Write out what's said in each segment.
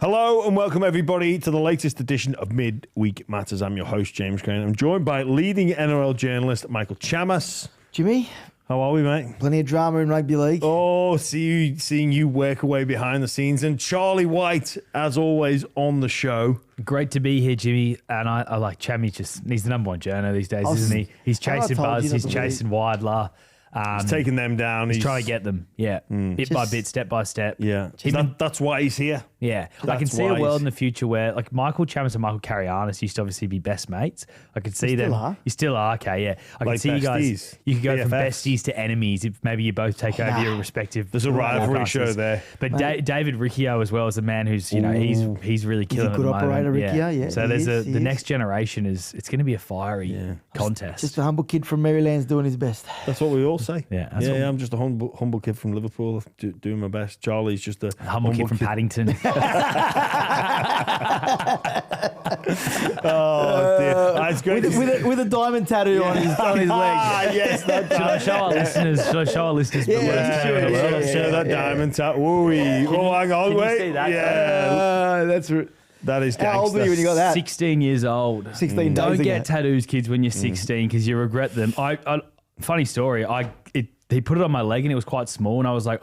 Hello and welcome everybody to the latest edition of Midweek Matters. I'm your host, James Crane. I'm joined by leading NRL journalist Michael Chammas. Jimmy, how are we, mate? plenty of drama in rugby league. Oh, seeing you work away behind the scenes. And Charlie White, as always, on the show. Great to be here, Jimmy. And I like Chammy. He's the number one journo these days, isn't he? He's chasing Buzz. He's chasing Widler. He's taking them down. He's trying to get them. Yeah. Bit by bit, step by step. Yeah. That's why he's here. Yeah. I can see a world in the future where like Michael Chammas and Michael Carianis used to obviously be best mates. I could see them. You still are? Okay, yeah. I can see besties. You guys. You could go from besties to enemies if maybe you both take over your respective. There's a rivalry show there. But David Riccio as well as a man who's, he's really killing it. He's a good operator, Riccio, yeah. So the next generation it's going to be a fiery contest. Just a humble kid from Maryland's doing his best. That's what we all say. Yeah. I'm just a humble kid from Liverpool doing my best. Charlie's just a humble kid from Paddington. Oh dear, that's great. With a diamond tattoo on his leg. Yes, should I show our listeners? Yeah, show that diamond tattoo. Oh, hang on, wait. See that? Yeah, that is gangster. How old were you when you got that? 16 years old. 16 Don't days get ago. tattoos, kids, when you're 16 because you regret them. Funny story. He put it on my leg and it was quite small, and I was like,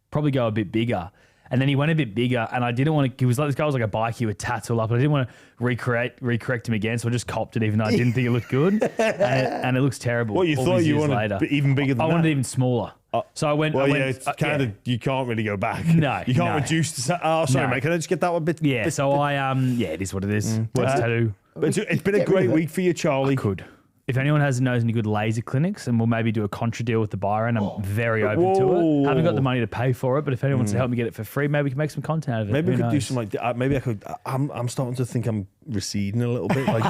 probably go a bit bigger. And then he went a bit bigger, and I didn't want to. He was like, this guy was like a bikie with tats all up, and I didn't want to recorrect him again, so I just copped it, even though I didn't think it looked good, and it looks terrible. What you thought you wanted even bigger than that? I wanted it even smaller. So I went. It's kind of you can't really go back. No, you can't reduce the. Oh, sorry, mate. Can I just get that one bit? Yeah. So it is what it is. Worst tattoo. But it's been a great week for you, Charlie. I could. If anyone knows any good laser clinics, and we'll maybe do a contra deal with the buyer, and I'm very open to it. Haven't got the money to pay for it, but if anyone wants to help me get it for free, maybe we can make some content out of it. Maybe we could do some maybe I could. I'm starting to think I'm receding a little bit. Like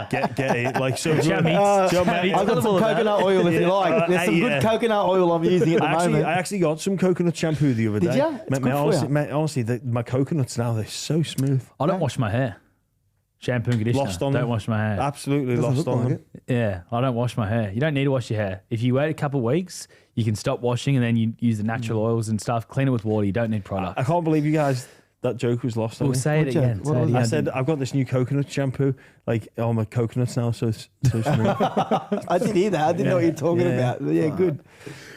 get it. Like so. I've got some coconut oil if you like. There's some good coconut oil I'm using at the moment. I actually got some coconut shampoo the other day. Did you? It's good for you. Honestly, my coconuts now, they're so smooth. I don't wash my hair. Shampoo and conditioner. Lost on don't them. wash my hair. Absolutely lost on them. Yeah, I don't wash my hair. You don't need to wash your hair. If you wait a couple of weeks, you can stop washing and then you use the natural oils and stuff. Clean it with water. You don't need product. I can't believe you guys. That joke was lost on me. Say it again. I said I've got this new coconut shampoo. Like, my coconuts now so smooth. I did hear that. I didn't know what you're talking about. Yeah, good.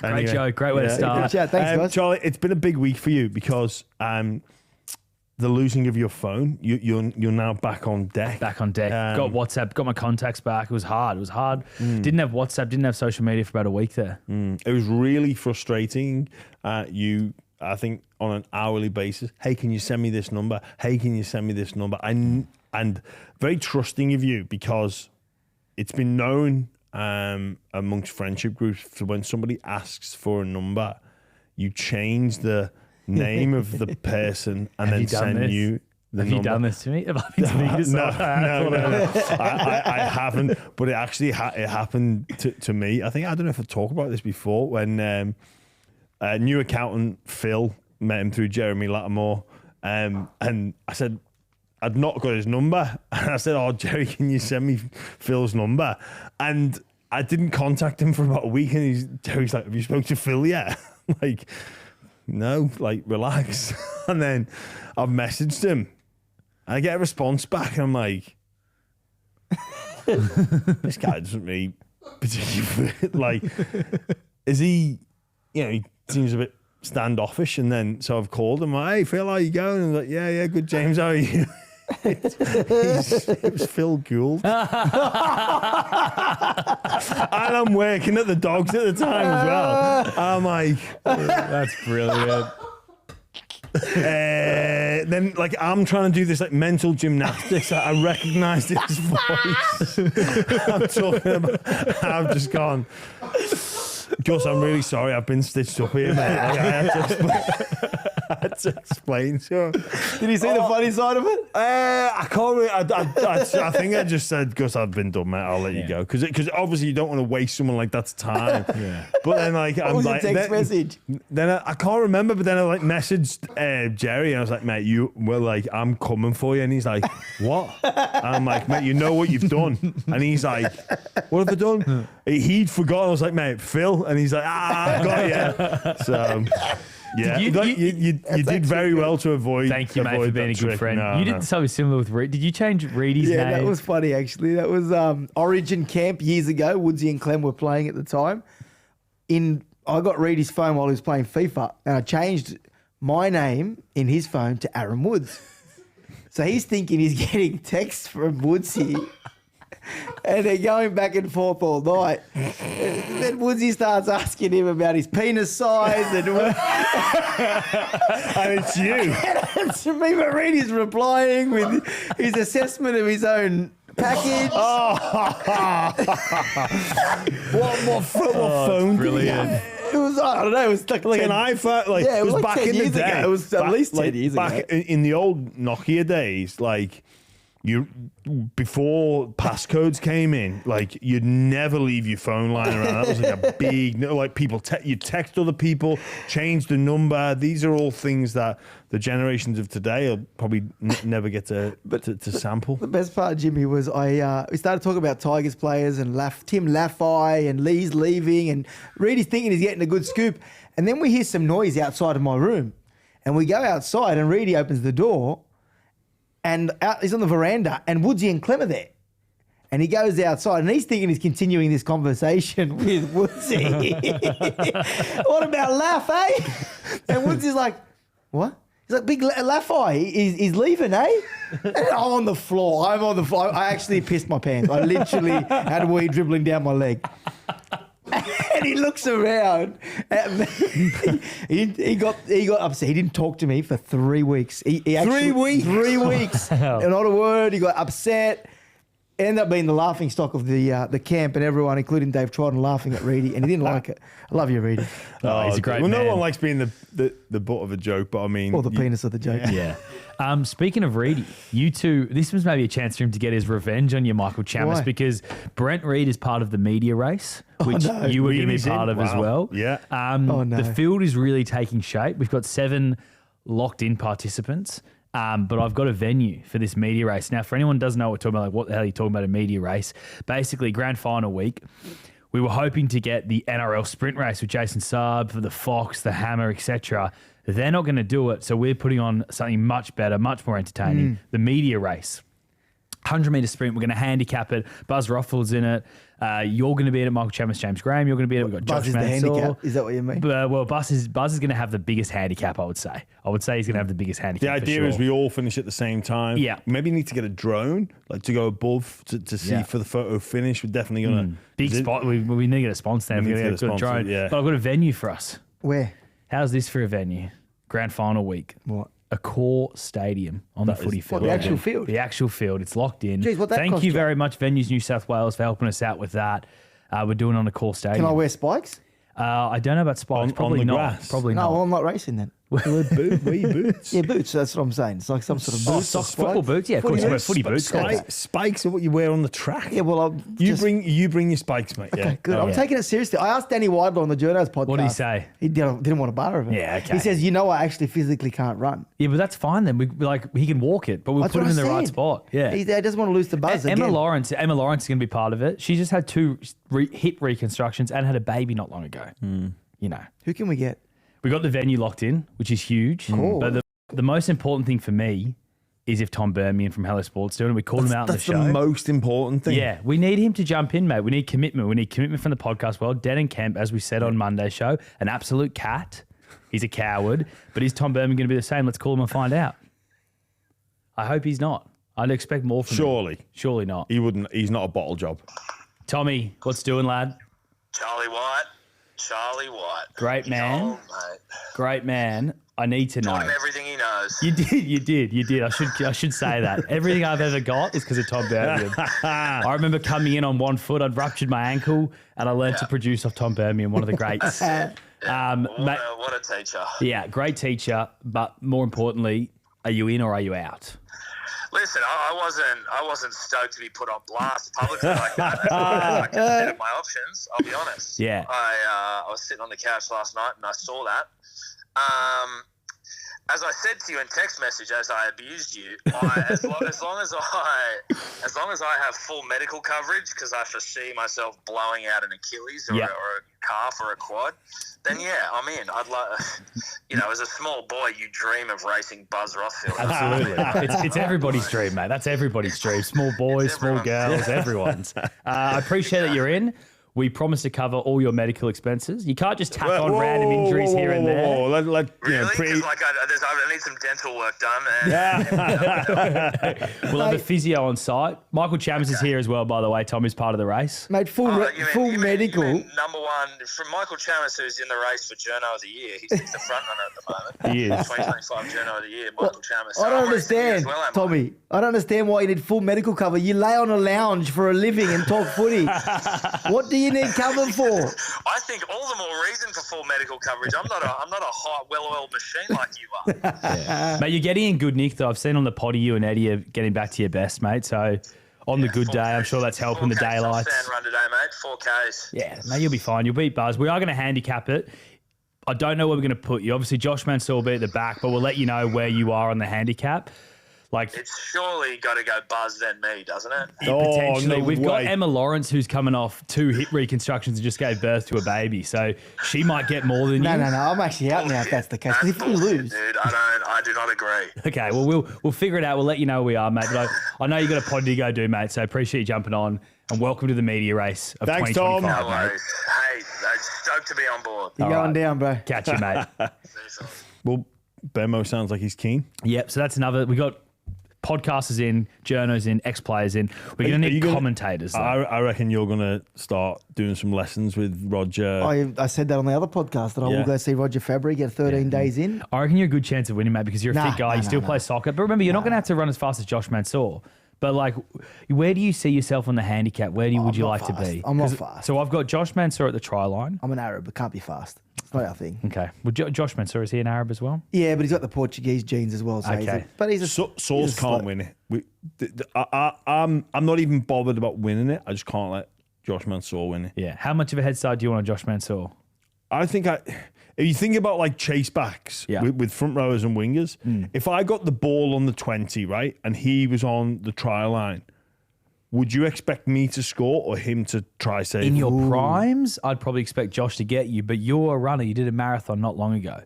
Great joke. Great way to start. Good chat. Thanks, guys. Charlie, it's been a big week for you because the losing of your phone, you're now back on deck. Back on deck. Got WhatsApp, got my contacts back. It was hard. Didn't have WhatsApp, didn't have social media for about a week there. It was really frustrating. I think on an hourly basis, hey, can you send me this number? Hey, can you send me this number? And very trusting of you because it's been known amongst friendship groups for when somebody asks for a number, you change the name of the person and then send you the number. Have you done this to me? Have I been No. I haven't, but it actually it happened to me. I don't know if I've talked about this before when a new accountant, Phil, met him through Jeremy Lattimore, and I said, I'd not got his number. And I said, Jerry, can you send me Phil's number? And I didn't contact him for about a week, and Jerry's like, have you spoken to Phil yet? Like, no, like, relax. And then I've messaged him. I get a response back, and I'm like, this guy doesn't really particularly, like, is he, he seems a bit standoffish. And then, so I've called him, like, hey, Phil, how you going? And I'm like, yeah, good, James, how are you? It was Phil Gould. And I'm working at the Dogs at the time as well. I'm like, That's brilliant. then like I'm trying to do this like mental gymnastics. I recognised his voice. I'm talking about. I've just gone. Gus, I'm really sorry. I've been stitched up here, mate. Like, I had to explain to him. Did he see the funny side of it? I can't really. I think I just said, Gus, I've been done, mate. I'll let you go. Because obviously you don't want to waste someone like that's time. Yeah. But then like What I'm was like the text message? Then I can't remember. But then I like messaged Jerry and I was like, mate, you were like, I'm coming for you. And he's like, what? And I'm like, mate, you know what you've done. And he's like, what have I done? He'd forgotten. I was like, mate, Phil. And he's like, I've got you. So Yeah, You- you did very well to avoid. Thank you, mate, for being a good friend. No, You did something similar with Reed. Did you change Reedy's Yeah, name? that was funny actually. That was Origin camp years ago. Woodsy and Clem were playing at the time. I got Reedy's phone while he was playing FIFA, and I changed my name in his phone to Aaron Woods. So he's thinking he's getting texts from Woodsy. And they're going back and forth all night. Then Woodsy starts asking him about his penis size and it's you. and it's me, but Reedy's replying with his assessment of his own package. What phone did he have? It was, I don't know, it was like An iPhone, yeah, it was like back 10 in the years day. ago. It was at least 10 years ago. Back in the old Nokia days, before passcodes came in, you'd never leave your phone lying around. That was a big, people, you text other people, change the number. These are all things that the generations of today will probably never get to sample. The best part, Jimmy, was we started talking about Tigers players and Tim Laffey and Lee's leaving and Reedy's thinking he's getting a good scoop. And then we hear some noise outside of my room. And we go outside and Reedy opens the door and he's on the veranda and Woodsy and Clem are there. And he goes outside and he's thinking he's continuing this conversation with Woodsy. What about Laff, eh? And Woodsy's like, what? He's like, big Laffey, he's leaving, eh? And I'm on the floor. I actually pissed my pants. I literally had a wee dribbling down my leg. And he looks around at me. He got upset. He didn't talk to me for 3 weeks. He actually, 3 weeks? 3 weeks. And not a word. He got upset. Ended up being the laughing stock of the camp and everyone, including Dave Trodden, laughing at Reedy, and he didn't like it. I love you, Reedy. Oh, he's a great man. man. No one likes being the butt of a joke, but I mean... Or the penis of the joke. Yeah. Speaking of Reedy, you two, this was maybe a chance for him to get his revenge on you, Michael Chammas, Why? because Brent Reed is part of the media race, which no. you were going to be Reedy's part in? of as Wow. well. Yeah. No. The field is really taking shape. We've got 7 locked-in participants. But I've got a venue for this media race. Now, for anyone who doesn't know what we're talking about, what the hell are you talking about a media race? Basically, grand final week, we were hoping to get the NRL sprint race with Jason Saab for the Fox, the Hammer, etc. They're not going to do it, so we're putting on something much better, much more entertaining, the media race. 100-metre sprint, we're going to handicap it. Buzz Ruffles in it. You're going to be in it, Michael Chammas, James Graham. You're going to be in it. We've got Buzz Josh is the Mansell. handicap. Is that what you mean? Well, Buzz is going to have the biggest handicap, I would say. I would say he's going to have the biggest handicap. The idea for sure. is we all finish at the same time. Yeah. Maybe need to get a drone, to go above to see for the photo finish. We're definitely going to... Big spot. We need to get a sponsor there. We We're need to going get to a get a sponsor, drone. yeah. But I've got a venue for us. Where? How's this for a venue? Grand final week. What? A core stadium on the footy field. the actual field? The actual field. It's locked in. Jeez, what that Thank cost you you? very much, Venues New South Wales, for helping us out with that. We're doing it on a core stadium. Can I wear spikes? I don't know about spikes. On Probably the not. grass? Probably No, not. well, I'm not racing then. Wear your boots. Yeah, boots. That's what I'm saying. It's like some sort of boots. or Socks, football spikes. boots. Yeah, of course you wear footy boots. Spikes are what you wear on the track. Yeah, well, You bring your spikes, mate. Okay, Yeah. good. I'm taking it seriously. I asked Danny Weidler on the Journos podcast. What did he say? He didn't want a bar of it. Yeah, okay. He says, I actually physically can't run. Yeah, but that's fine then. He can walk it, but we'll That's put him what in the I right said. spot. Yeah. He doesn't want to lose the buzz Emma again. Lawrence is going to be part of it. She just had 2 hip reconstructions and had a baby not long ago. You know, Who can we get? we got the venue locked in, which is huge. Cool. But the most important thing for me is if Tom Birmingham from Hello Sports doing it. We called him out on the That's show. the most important thing. Yeah, we need him to jump in, mate. We need commitment. We need commitment from the podcast world. Denon Kemp, as we said on Monday's show, an absolute cat. He's a coward. But is Tom Birmingham going to be the same? Let's call him and find out. I hope he's not. I'd expect more from him. Surely not. He wouldn't. He's not a bottle job. Tommy, what's doing, lad? Charlie White. Great man. Old, mate. Great man. I need to know. Taught him everything he knows. You did. I should say that. Everything I've ever got is because of Tom Birmingham. I remember coming in on 1 foot. I'd ruptured my ankle, and I learned to produce off Tom Birmingham, one of the greats. What a teacher. Yeah, great teacher. But more importantly, are you in or are you out? Listen, I wasn't stoked to be put on blast publicly like that. I considered my options, I'll be honest. Yeah. I was sitting on the couch last night and I saw that. as I said to you in text message, as I abused you, as long as I have full medical coverage, because I foresee myself blowing out an Achilles or, Yeah. or a calf or a quad, then yeah, I'm in. I'd like, as a small boy, you dream of racing Buzz Rothfield. Absolutely. It's everybody's dream, mate. That's everybody's dream. Small boys, small girls, everyone's. I appreciate that you're in. We promise to cover all your medical expenses. You can't just tack on random injuries here and there. Really? Because I need some dental work done. We'll have a physio on site. Michael Chammas is here as well, by the way. Tom is part of the race. Mate, full medical. You mean number one, from Michael Chammas, who's in the race for Journo of the Year. He's the front runner at the moment. He is. 2025 Journo of the Year, Michael Chammas. I don't understand, Tommy. I don't understand why you need full medical cover. You lay on a lounge for a living and talk footy. What do you need cover for? I think all the more reason for full medical coverage. I'm not a hot, well-oiled machine like you are. Mate, you're getting in good nick, though. I've seen on the potty you and Eddie are getting back to your best, mate. So on the good day, I'm sure that's helping the daylights. Stand run today, mate. 4Ks. Yeah, mate, you'll be fine. You'll beat Buzz. We are going to handicap it. I don't know where we're going to put you. Obviously, Josh Mansour will be at the back, but we'll let you know where you are on the handicap. It's surely got to go Buzz then me, doesn't it? Potentially. no We've got way. Emma Lawrence, who's coming off 2 hip reconstructions and just gave birth to a baby. So she might get more than you. No. I'm actually out now if that's the case. Because if we lose. Dude, I do not agree. Okay, well, we'll figure it out. We'll let you know where we are, mate. But I know you got a pod to go do, mate. So appreciate you jumping on. And welcome to the media race of Thanks, Tom. 2025. No worries. Hey, I'm stoked to be on board. You're going down, bro. Catch you, mate. Well, Bemo sounds like he's keen. Yep, so that's another. We got podcasters in, journos in, ex-players in. We're going to need commentators. Though. I reckon you're going to start doing some lessons with Roger. I said that on the other podcast that I will go see Roger Fabry, get 13 days in. I reckon you're a good chance of winning, mate, because you're a fit guy. You still play soccer. But remember, you're not going to have to run as fast as Josh Mansour. But, like, where do you see yourself on the handicap? Where would you like to be? I'm not fast. So I've got Josh Mansour at the try line. I'm an Arab, but can't be fast. It's not our thing. Okay. Well, Josh Mansour, is he an Arab as well? Yeah, but he's got the Portuguese genes as well. So Okay. Sauce can't win it. I'm not even bothered about winning it. I just can't let Josh Mansour win it. Yeah. How much of a head start do you want on Josh Mansour? I think if you think about like chase backs with front rowers and wingers, if I got the ball on the 20, right, and he was on the try line, would you expect me to score or him to try save? In your primes, I'd probably expect Josh to get you, but you're a runner. You did a marathon not long ago.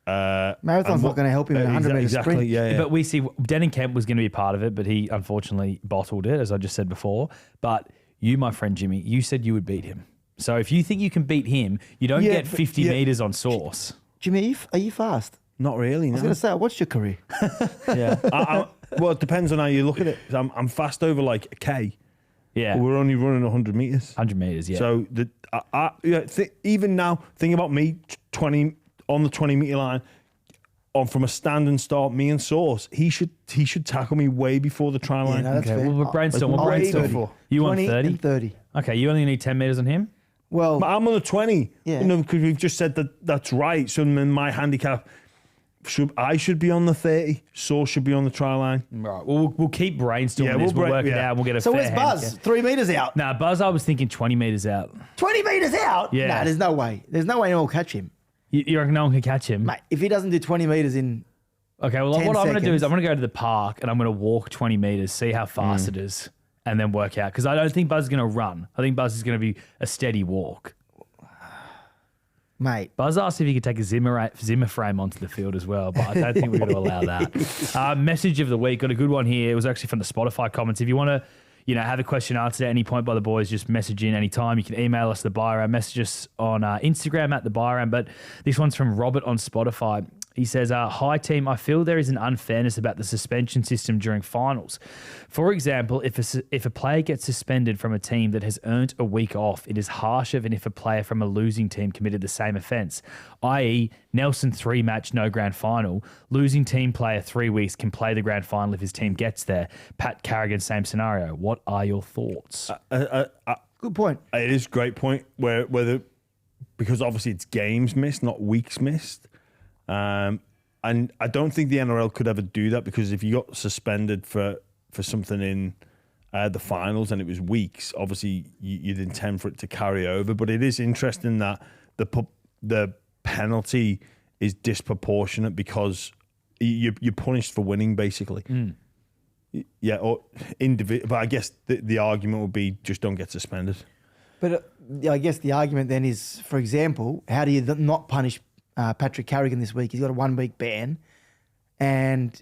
Marathon's not going to help him in a 100-metre sprint. Yeah. But we see Denning Kemp was going to be a part of it, but he unfortunately bottled it, as I just said before. But you, my friend Jimmy, you said you would beat him. So if you think you can beat him, you don't get 50 metres on Sauce. Jimmy, are you fast? Not really, no. I was going to say, I watched your career. Yeah. Well, it depends on how you look at it. I'm fast over like a K. Yeah. But we're only running 100 metres. 100 metres, yeah. So even now, think about me 20 on the 20-metre line. From a standing start, me and Sauce, he should tackle me way before the try line. Yeah, no, that's fair. Well, we'll brainstorm. I'll aim 30. You want 20 30? and 30. Okay, you only need 10 metres on him? Well, I'm on the 20. Yeah. Because we've just said that's right. So then my handicap, I should be on the 30. Sauce should be on the try line. Right. Well, we'll keep brainstorming this. We'll work it out. We'll get a so fair where's Buzz? handicap. 3 metres out. Nah, Buzz, I was thinking 20 metres out. 20 metres out? Yeah. Nah, there's no way. There's no way anyone will catch him. You reckon no one can catch him? Mate, if he doesn't do 20 metres in... Okay, well, 10 what I'm going to do is seconds. I'm going to go to the park and I'm going to walk 20 metres, see how fast it is, and then work out. Because I don't think Buzz is going to run. I think Buzz is going to be a steady walk. Mate. Buzz asked if he could take a Zimmer frame onto the field as well, but I don't think we're going to allow that. Message of the week, got a good one here. It was actually from the Spotify comments. If you want to have a question answered at any point by the boys, just message in anytime. You can email us the Bioram, message us on Instagram at the Bioram. But this one's from Robert on Spotify. He says, hi team, I feel there is an unfairness about the suspension system during finals. For example, if a player gets suspended from a team that has earned a week off, it is harsher than if a player from a losing team committed the same offence, i.e. Nelson 3-match, no grand final. Losing team player 3 weeks can play the grand final if his team gets there. Pat Carrigan, same scenario. What are your thoughts? Good point. It is a great point because obviously it's games missed, not weeks missed. And I don't think the NRL could ever do that because if you got suspended for something in the finals and it was weeks, obviously you'd intend for it to carry over. But it is interesting that the penalty is disproportionate because you're punished for winning, basically. Yeah, or but I guess the argument would be just don't get suspended. But I guess the argument then is, for example, how do you not punish Patrick Carrigan this week? He's got a 1 week ban, and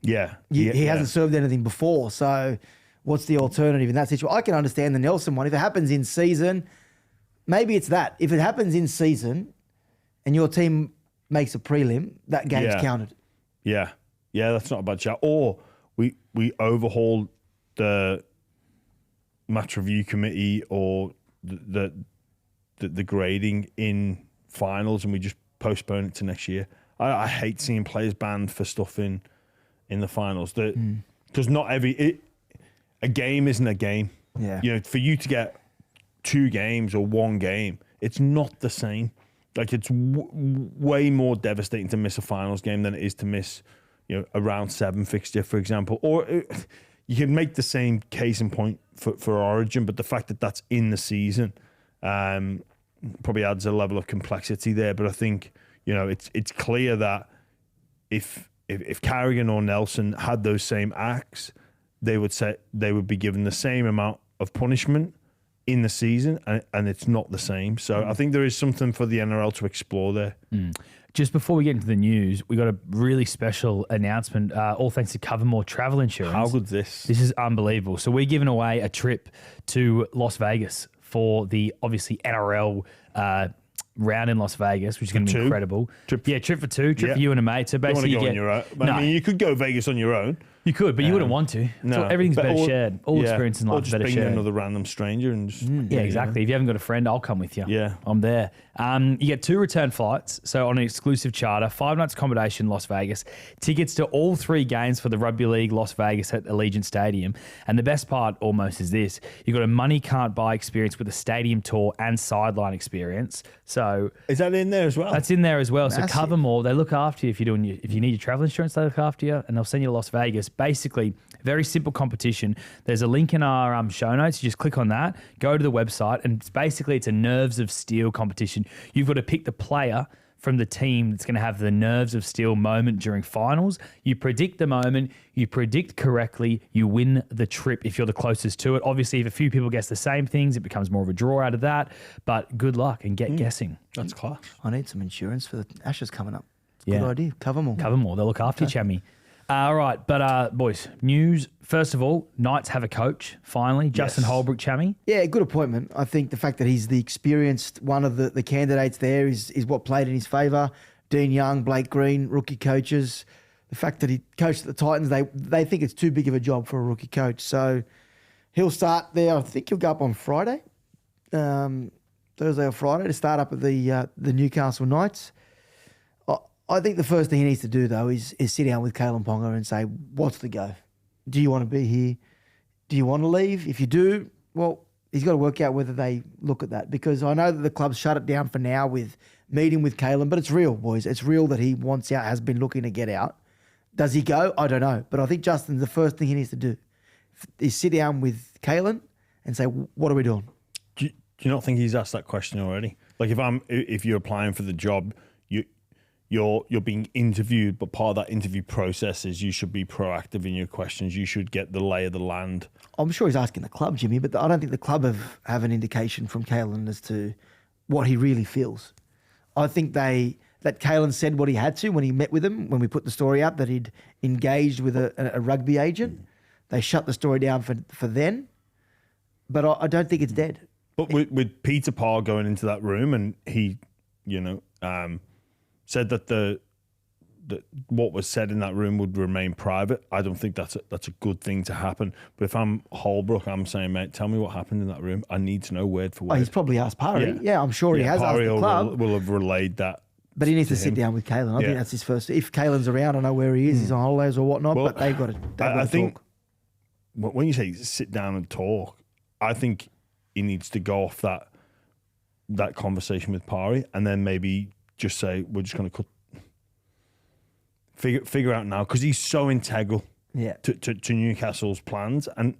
he hasn't served anything before. So what's the alternative in that situation? I can understand the Nelson one. If it happens in season, maybe it's that. If it happens in season and your team makes a prelim, that game's counted. Yeah, that's not a bad shout. Or we overhaul the match review committee or the grading in finals, and we just postpone it to next year. I hate seeing players banned for stuff in the finals. Because not a game isn't a game. Yeah. You know, for you to get 2 games or 1 game, it's not the same. Like, it's way more devastating to miss a finals game than it is to miss, a round 7 fixture, for example. Or you can make the same case in point for Origin, but the fact that that's in the season probably adds a level of complexity there. But I think, it's clear that if Carrigan or Nelson had those same acts, they would be given the same amount of punishment in the season, and it's not the same. So I think there is something for the NRL to explore there. Just before we get into the news, we got a really special announcement, all thanks to Covermore Travel Insurance. How good's this? This is unbelievable. So we're giving away a trip to Las Vegas for the, obviously, NRL round in Las Vegas, which is going to be incredible. Trip for 2, for you and a mate. So basically, you want to go on your own. I mean, you could go Vegas on your own. You could, but you wouldn't want to. No, so everything's better shared. All experience in life is better shared. Or just bring another random stranger and just... exactly. If you haven't got a friend, I'll come with you. Yeah. I'm there. You get 2 return flights, so on an exclusive charter, 5 nights accommodation in Las Vegas, tickets to all 3 games for the Rugby League Las Vegas at Allegiant Stadium. And the best part almost is this. You've got a money can't buy experience with a stadium tour and sideline experience. So... Is that in there as well? That's in there as well. Massive. So Covermore, they look after you if you need your travel insurance, they look after you, and they'll send you to Las Vegas. Basically, very simple competition. There's a link in our show notes. You just click on that, go to the website, and it's a nerves of steel competition. You've got to pick the player from the team that's going to have the nerves of steel moment during finals. You predict the moment, you predict correctly, you win the trip if you're the closest to it. Obviously, if a few people guess the same things, it becomes more of a draw out of that. But good luck and get guessing. That's class. I need some insurance for the Ashes coming up. Good idea. Covermore. They'll look after you, Chammy. All right, but boys, news. First of all, Knights have a coach, finally. Justin Holbrook, Chammy. Yeah, good appointment. I think the fact that he's the experienced one of the candidates there is what played in his favour. Dean Young, Blake Green, rookie coaches. The fact that he coached at the Titans, they think it's too big of a job for a rookie coach. So he'll start there. I think he'll go up on Friday, Thursday or Friday, to start up at the Newcastle Knights. I think the first thing he needs to do, though, is sit down with Kalen Ponga and say, what's the go? Do you want to be here? Do you want to leave? If you do, well, he's got to work out whether they look at that, because I know that the club's shut it down for now with meeting with Kalen, but it's real, boys. It's real that he wants out, has been looking to get out. Does he go? I don't know. But I think Justin, the first thing he needs to do is sit down with Kalen and say, what are we doing? Do you not think he's asked that question already? Like, if you're applying for the job, you're being interviewed, but part of that interview process is you should be proactive in your questions. You should get the lay of the land. I'm sure he's asking the club, Jimmy, but I don't think the club have an indication from Kalen as to what he really feels. I think that Kalen said what he had to when he met with him, when we put the story out that he'd engaged with a rugby agent. They shut the story down for then, but I don't think it's dead. But with Peter Parr going into that room, and he, said that what was said in that room would remain private. I don't think that's a good thing to happen. But if I'm Holbrook, I'm saying, mate, tell me what happened in that room. I need to know word for word. Oh, he's probably asked Parry. Yeah, I'm sure he has Parry asked the club. will have relayed that. But he needs to sit down with Kalen. I think that's his first. If Kalen's around, I know where he is. He's on holidays or whatnot. But they've got to. I think when you say sit down and talk, I think he needs to go off that conversation with Parry, and then maybe just say, we're just going to figure out now, because he's so integral to Newcastle's plans. And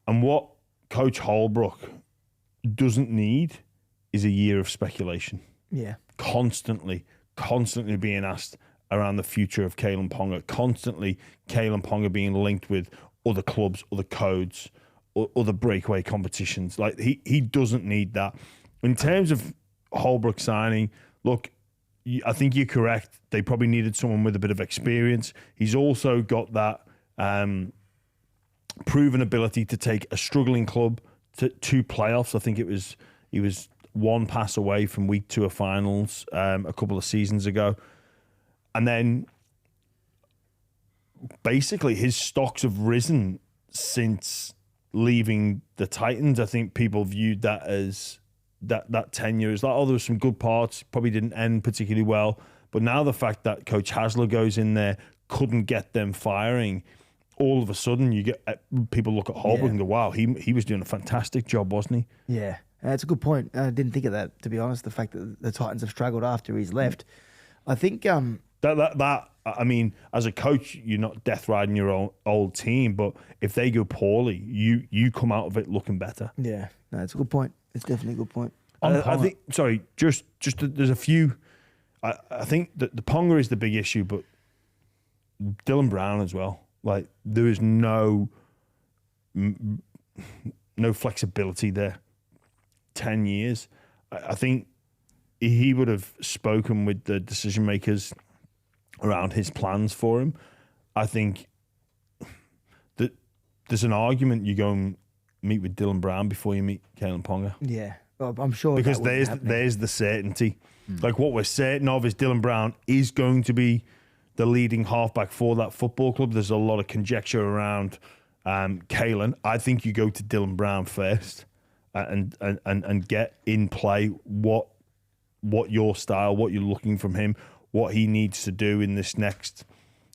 what Coach Holbrook doesn't need is a year of speculation. Yeah. Constantly being asked around the future of Kalen Ponga. Constantly, Kalen Ponga being linked with other clubs, other codes, other breakaway competitions. Like he doesn't need that. In terms of Holbrook signing, look, I think you're correct. They probably needed someone with a bit of experience. He's also got that proven ability to take a struggling club to playoffs. I think he was one pass away from week 2 of finals a couple of seasons ago. And then basically his stocks have risen since leaving the Titans. I think people viewed that as that tenure is like, oh, there was some good parts, probably didn't end particularly well. But now the fact that Coach Hasler goes in there, couldn't get them firing, all of a sudden you get people look at Holbrook and go, wow, he was doing a fantastic job, wasn't he? Yeah, that's a good point. I didn't think of that, to be honest, the fact that the Titans have struggled after he's left. I think... That I mean, as a coach, you're not death riding your old team, but if they go poorly, you come out of it looking better. Yeah, no, it's a good point. It's definitely a good point. I think. Sorry, just there's a few. I think that the Ponga is the big issue, but Dylan Brown as well. Like there is no flexibility there. 10 years, I think he would have spoken with the decision makers around his plans for him. I think that there's an argument you go and meet with Dylan Brown before you meet Kalen Ponga. Yeah, well, I'm sure because there's the certainty. Like what we're certain of is Dylan Brown is going to be the leading halfback for that football club. There's a lot of conjecture around Kalen. I think you go to Dylan Brown first and get in play what your style, what you're looking from him, what he needs to do in this next,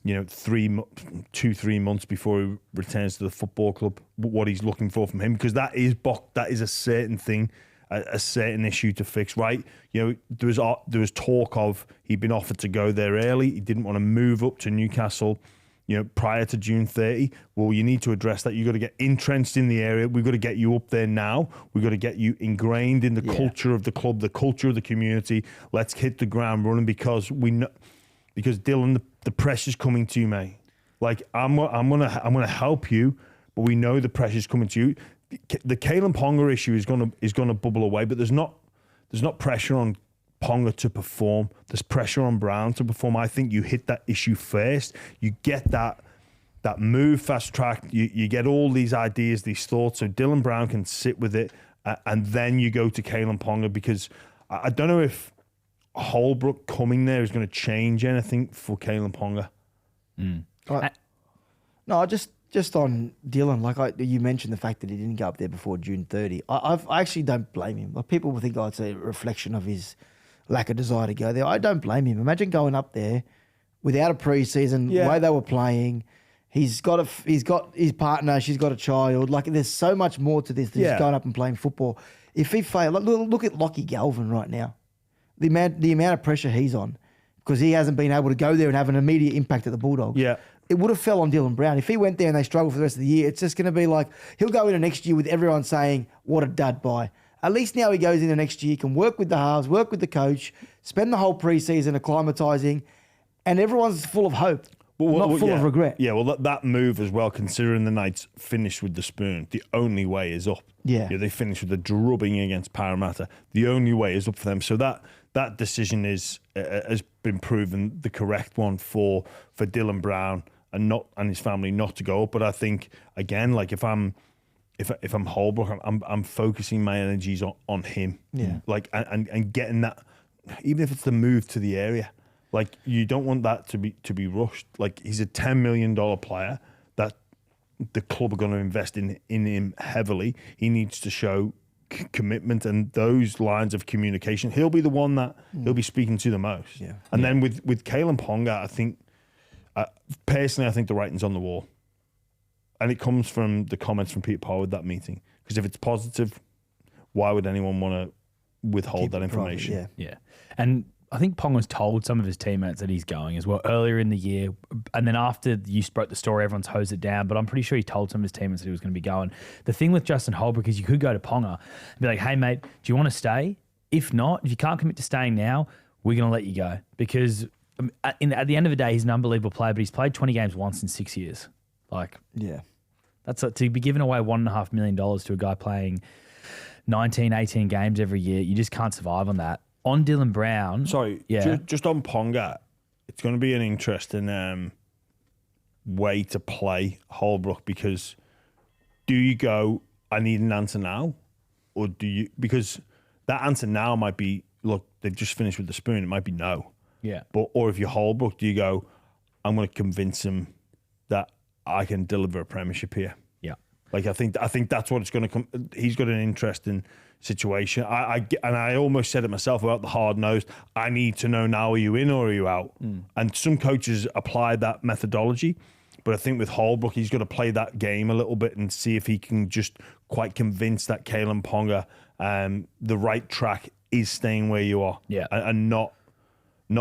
2-3 months before he returns to the football club, what he's looking for from him, because that is a certain thing, a certain issue to fix, right? There was talk of he'd been offered to go there early. He didn't want to move up to Newcastle, prior to June 30. Well, you need to address that. You've got to get entrenched in the area. We've got to get you up there now. We've got to get you ingrained in the culture of the club, the culture of the community. Let's hit the ground running because Dylan, the pressure's coming to you, mate. Like I'm gonna help you, but we know the pressure's coming to you. The Kalen Ponga issue is gonna bubble away, but there's not pressure on Ponga to perform. There's pressure on Brown to perform. I think you hit that issue first. You get that move fast track. You get all these ideas, these thoughts, so Dylan Brown can sit with it, and then you go to Kalen Ponga, because I don't know if Holbrook coming there is going to change anything for Kalen Ponga. No, just on Dylan, you mentioned the fact that he didn't go up there before June 30. I actually don't blame him. Like people will think, it's a reflection of his lack of desire to go there. I don't blame him. Imagine going up there without a preseason, the way they were playing. He's got his partner. She's got a child. Like there's so much more to this than just going up and playing football. If he failed, look at Lockie Galvin right now. The amount of pressure he's on because he hasn't been able to go there and have an immediate impact at the Bulldogs. Yeah. It would have fell on Dylan Brown. If he went there and they struggled for the rest of the year, it's just going to be like he'll go into next year with everyone saying, what a dud buy. At least now he goes into next year, can work with the halves, work with the coach, spend the whole preseason acclimatising, and everyone's full of hope, not full of regret. Yeah, well, that move as well, considering the Knights finished with the spoon, the only way is up. Yeah. They finished with a drubbing against Parramatta. The only way is up for them. So that decision has been proven the correct one for Dylan Brown and his family not to go up. But I think again, like if I'm Holbrook, I'm focusing my energies on him. Yeah. Like and getting that, even if it's the move to the area. Like you don't want that to be rushed. Like he's a $10 million player that the club are going to invest in him heavily. He needs to show commitment and those lines of communication. He'll be the one that he'll be speaking to the most. Yeah. And then with Kalen Ponga, I think personally, I think the writing's on the wall, and it comes from the comments from Pete Parr with that meeting. Because if it's positive, why would anyone want to withhold that information? Private, yeah. And I think Ponga's told some of his teammates that he's going as well earlier in the year. And then after you broke the story, everyone's hosed it down. But I'm pretty sure he told some of his teammates that he was going to be going. The thing with Justin Holbrook is you could go to Ponga and be like, hey, mate, do you want to stay? If not, if you can't commit to staying now, we're going to let you go. Because at the end of the day, he's an unbelievable player, but he's played 20 games once in 6 years. Like, Yeah. that's to be giving away $1.5 million to a guy playing 19, 18 games every year. You just can't survive on that. On Dylan Brown. Sorry, Yeah. just on Ponga, it's going to be an interesting way to play Holbrook, because do you go, I need an answer now? Or do you, because that answer now might be, look, they've just finished with the spoon. It might be no. Yeah. But, or if you're Holbrook, do you go, I'm going to convince him that I can deliver a premiership here? Yeah. Like, I think that's what it's going to come. He's got an interesting situation. I almost said it myself about the hard nosed. I need to know now, are you in or are you out? And some coaches apply that methodology. But I think with Holbrook, he's got to play that game a little bit and see if he can just quite convince that Kalen Ponga the right track is staying where you are. Yeah. And not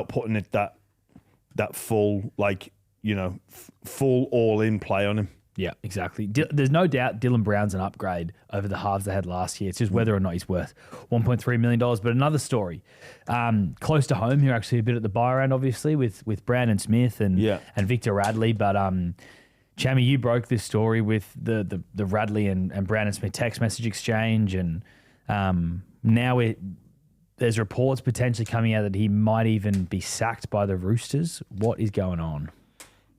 putting it that full, like, you know, full all-in play on him. Yeah, exactly. There's no doubt Dylan Brown's an upgrade over the halves they had last year. It's just whether or not he's worth $1.3 million. But another story, close to home here, actually, a bit at the buy end, obviously, with Brandon Smith and Victor Radley. But Chammy, you broke this story with the Radley and Brandon Smith text message exchange, and now there's reports potentially coming out that he might even be sacked by the Roosters. What is going on?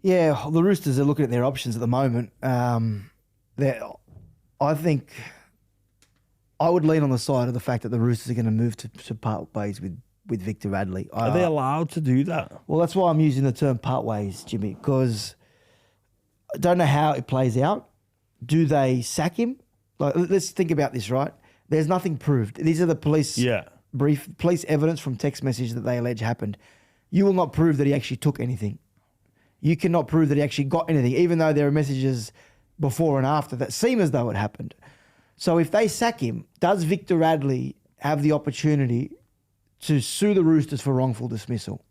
Yeah, the Roosters are looking at their options at the moment. I think I would lean on the side of the fact that the Roosters are going to move to part ways with Victor Radley. Are they allowed to do that? Well, that's why I'm using the term part ways, Jimmy, because I don't know how it plays out. Do they sack him? Like, let's think about this, right? There's nothing proved. These are the police police evidence from text message that they allege happened. You will not prove that he actually took anything. You cannot prove that he actually got anything, even though there are messages before and after that seem as though it happened. So if they sack him, does Victor Radley have the opportunity to sue the Roosters for wrongful dismissal?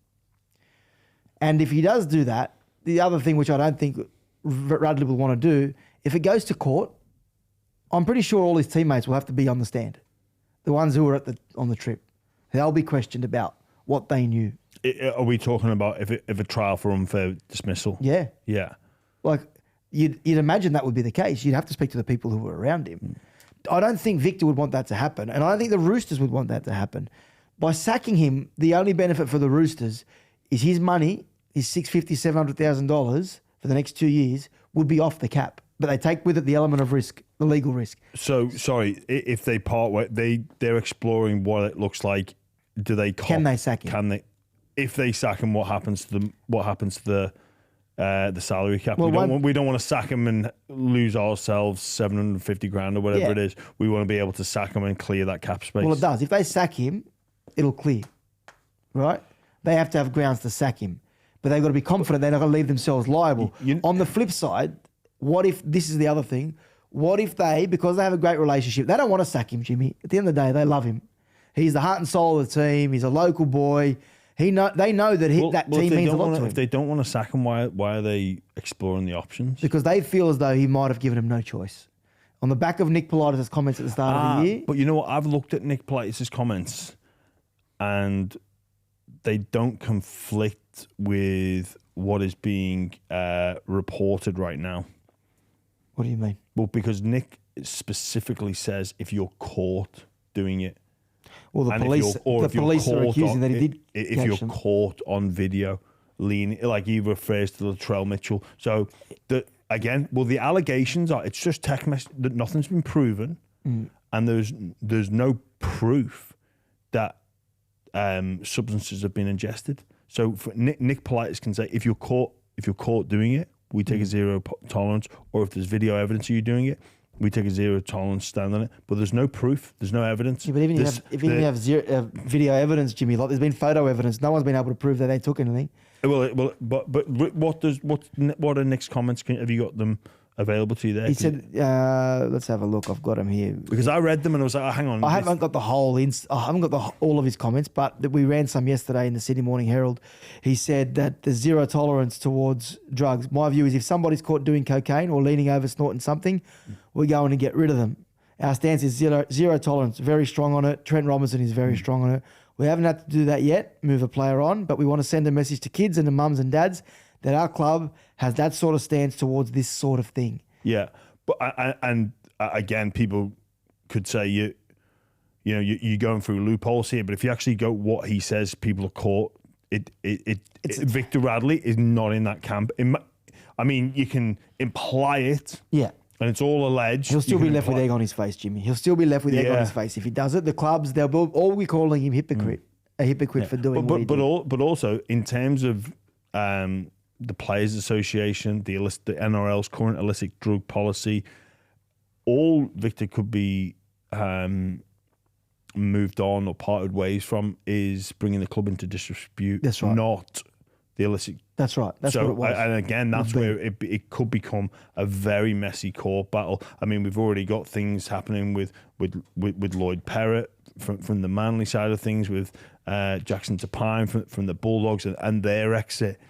And if he does do that, the other thing which I don't think Radley will want to do, if it goes to court, I'm pretty sure all his teammates will have to be on the stand. The ones who were on the trip. They'll be questioned about what they knew. Are we talking about if a trial for unfair dismissal? Yeah. Yeah. Like, you'd imagine that would be the case. You'd have to speak to the people who were around him. I don't think Victor would want that to happen, and I don't think the Roosters would want that to happen. By sacking him, the only benefit for the Roosters is his money, his $650,000, $700,000 for the next 2 years, would be off the cap. But they take with it the element of risk, the legal risk. So, sorry, if they part way, they're exploring what it looks like. Do they? Can they sack him? Can they? If they sack him, what happens to them? What happens to the salary cap? Well, we don't want to sack him and lose ourselves $750,000 or whatever it is. We want to be able to sack him and clear that cap space. Well, it does. If they sack him, it'll clear, right? They have to have grounds to sack him, but they've got to be confident they're not going to leave themselves liable. On the flip side, what if, this is the other thing, what if they, because they have a great relationship, they don't want to sack him, Jimmy. At the end of the day, they love him. He's the heart and soul of the team. He's a local boy. They know that that team means a lot to him. If they don't want to sack him, why are they exploring the options? Because they feel as though he might have given him no choice. On the back of Nick Politis' comments at the start of the year. But you know what? I've looked at Nick Politis' comments and they don't conflict with what is being reported right now. What do you mean? Well, because Nick specifically says if you're caught doing it, well, the police are accusing that he did. If you're caught on video, like he refers to Latrell Mitchell. So, the allegations are, it's just text message, that nothing's been proven, and there's no proof that substances have been ingested. So, for Nick Politis can say, if you're caught doing it, we take a zero tolerance, or if there's video evidence of you doing it, we take a zero tolerance stand on it. But there's no proof, there's no evidence. Yeah, but even if you have zero video evidence, Jimmy, like there's been photo evidence, no one's been able to prove that they took anything. But what are Nick's comments? Have you got them available to you there? He said, let's have a look. I've got them here. Because I read them and I was like, oh, hang on. I haven't got the whole all of his comments, but we ran some yesterday in the Sydney Morning Herald. He said that there's zero tolerance towards drugs. My view is if somebody's caught doing cocaine or leaning over snorting something, we're going to get rid of them. Our stance is zero tolerance, very strong on it. Trent Robinson is very strong on it. We haven't had to do that yet, move a player on, but we want to send a message to kids and to mums and dads that our club has that sort of stance towards this sort of thing. Yeah, but again, people could say you're going through loopholes here, but if you actually go what he says, people are caught. Victor Radley is not in that camp. I mean, you can imply it. Yeah. And it's all alleged. He'll still be left with egg on his face, Jimmy. He'll still be left with egg on his face. If he does it, the clubs, they'll all be calling him hypocrite. A hypocrite for doing what he did. But also, in terms of the Players Association, the NRL's current illicit drug policy, all Victor could be moved on or parted ways from is bringing the club into disrepute. That's right. Not the illicit. That's right. That's what it was. And again, that's where it could become a very messy court battle. I mean, we've already got things happening with Lloyd Perrott from the Manly side of things, with Jackson Tapine from the Bulldogs and their exit.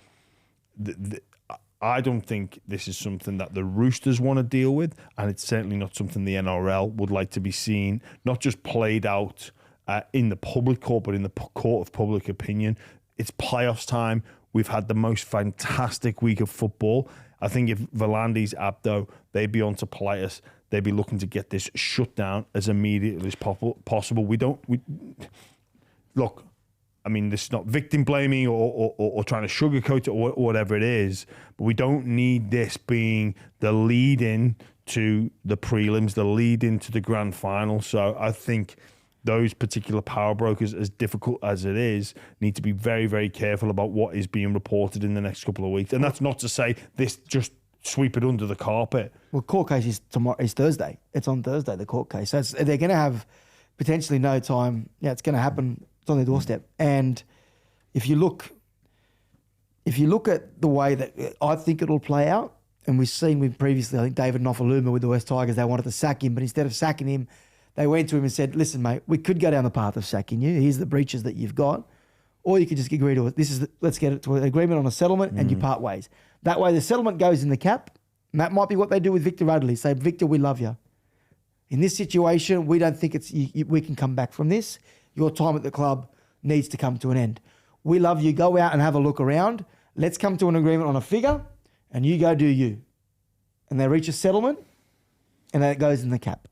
I don't think this is something that the Roosters want to deal with, and it's certainly not something the NRL would like to be seen, not just played out in the public court, but in the court of public opinion. It's playoffs time. We've had the most fantastic week of football. I think if Volandi's Abdo, they'd be on to Politis. They'd be looking to get this shut down as immediately as possible. Look, I mean, this is not victim blaming or trying to sugarcoat it or whatever it is, but we don't need this being the lead in to the prelims, the lead into the grand final. So I think those particular power brokers, as difficult as it is, need to be very, very careful about what is being reported in the next couple of weeks. And that's not to say this just sweep it under the carpet. Well, court case is Thursday. It's on Thursday, the court case. So they're going to have potentially no time. Yeah, it's going to happen. It's on their doorstep. And if you look at the way that I think it'll play out, and we've seen with previously, I think David Nofaluma with the West Tigers, they wanted to sack him, but instead of sacking him, they went to him and said, listen, mate, we could go down the path of sacking you. Here's the breaches that you've got. Or you could just agree to it. Let's get it to an agreement on a settlement and you part ways. That way the settlement goes in the cap. And that might be what they do with Victor Radley. Say, Victor, we love you. In this situation, we don't think we can come back from this. Your time at the club needs to come to an end. We love you. Go out and have a look around. Let's come to an agreement on a figure and you go do you. And they reach a settlement and then it goes in the cap.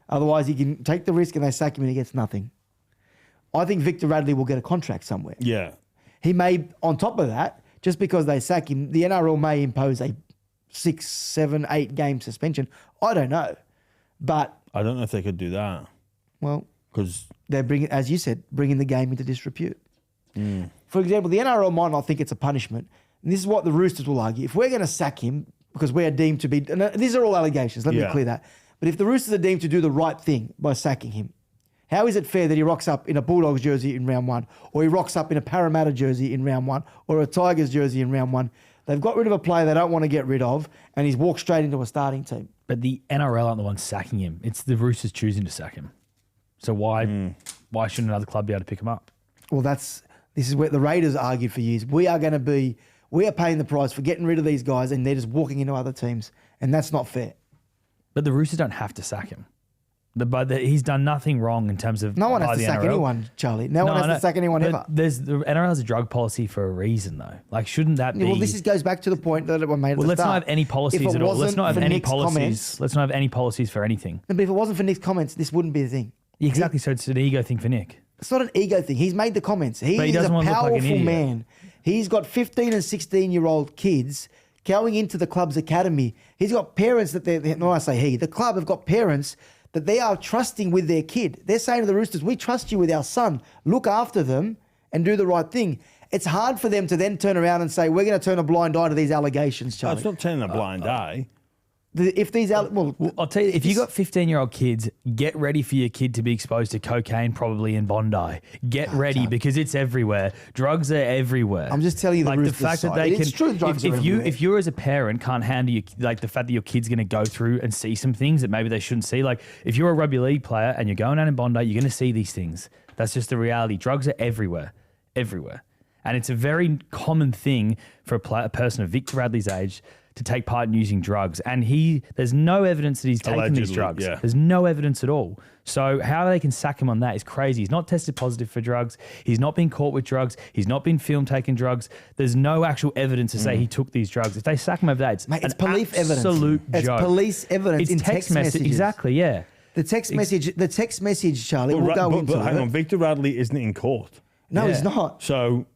Otherwise, he can take the risk and they sack him and he gets nothing. I think Victor Radley will get a contract somewhere. Yeah. He may, on top of that, just because they sack him, the NRL may impose a 6, 7, 8 game suspension. I don't know. But I don't know if they could do that. Well, because they're as you said, bringing the game into disrepute. For example, the NRL might not think it's a punishment. And this is what the Roosters will argue. If we're going to sack him because we are deemed to be, and these are all allegations, let me clear that. But if the Roosters are deemed to do the right thing by sacking him, how is it fair that he rocks up in a Bulldogs jersey in round 1, or he rocks up in a Parramatta jersey in round 1, or a Tigers jersey in round 1? They've got rid of a player they don't want to get rid of, and he's walked straight into a starting team. But the NRL aren't the ones sacking him. It's the Roosters choosing to sack him. So why shouldn't another club be able to pick him up? Well, this is where the Raiders argued for years. We are paying the price for getting rid of these guys, and they're just walking into other teams, and that's not fair. But the Roosters don't have to sack him. He's done nothing wrong in terms of. No one has to sack anyone, Charlie. No one has to sack anyone ever. The NRL has a drug policy for a reason, though. Like, shouldn't that be? Well, this goes back to the point that I made at the start. Let's not have any policies at all. Let's not have any policies. Let's not have any policies for anything. But if it wasn't for Nick's comments, this wouldn't be the thing. Exactly. So it's an ego thing for Nick. It's not an ego thing. He's made the comments. He is a powerful man. He's got 15 and 16-year-old kids going into the club's academy. He's got parents that the club have got parents that they are trusting with their kid. They're saying to the Roosters, we trust you with our son. Look after them and do the right thing. It's hard for them to then turn around and say, we're going to turn a blind eye to these allegations, Charlie. No, it's not turning a blind eye. I'll tell you, if you got 15-year-old kids, get ready for your kid to be exposed to cocaine, probably in Bondi. Get ready because it's everywhere. Drugs are everywhere. I'm just telling you the fact side. that they It's true, drugs are everywhere. If you as a parent can't handle the fact that your kid's going to go through and see some things that maybe they shouldn't see. Like if you're a rugby league player and you're going out in Bondi, you're going to see these things. That's just the reality. Drugs are everywhere, everywhere. And it's a very common thing for a person of Victor Radley's age to take part in using drugs. And there's no evidence that he's taken these Allegedly, drugs. yeah. There's no evidence at all. So how they can sack him on that is crazy. He's not tested positive for drugs. He's not been caught with drugs. He's not been filmed taking drugs. There's no actual evidence to say he took these drugs. If they sack him over that, it's Mate, it's an police evidence. absolute It's joke. police evidence It's in text messages. Exactly, yeah. The text message, Charlie, we'll go into But hang it. on, Victor Radley isn't in court. No, Yeah. he's not. So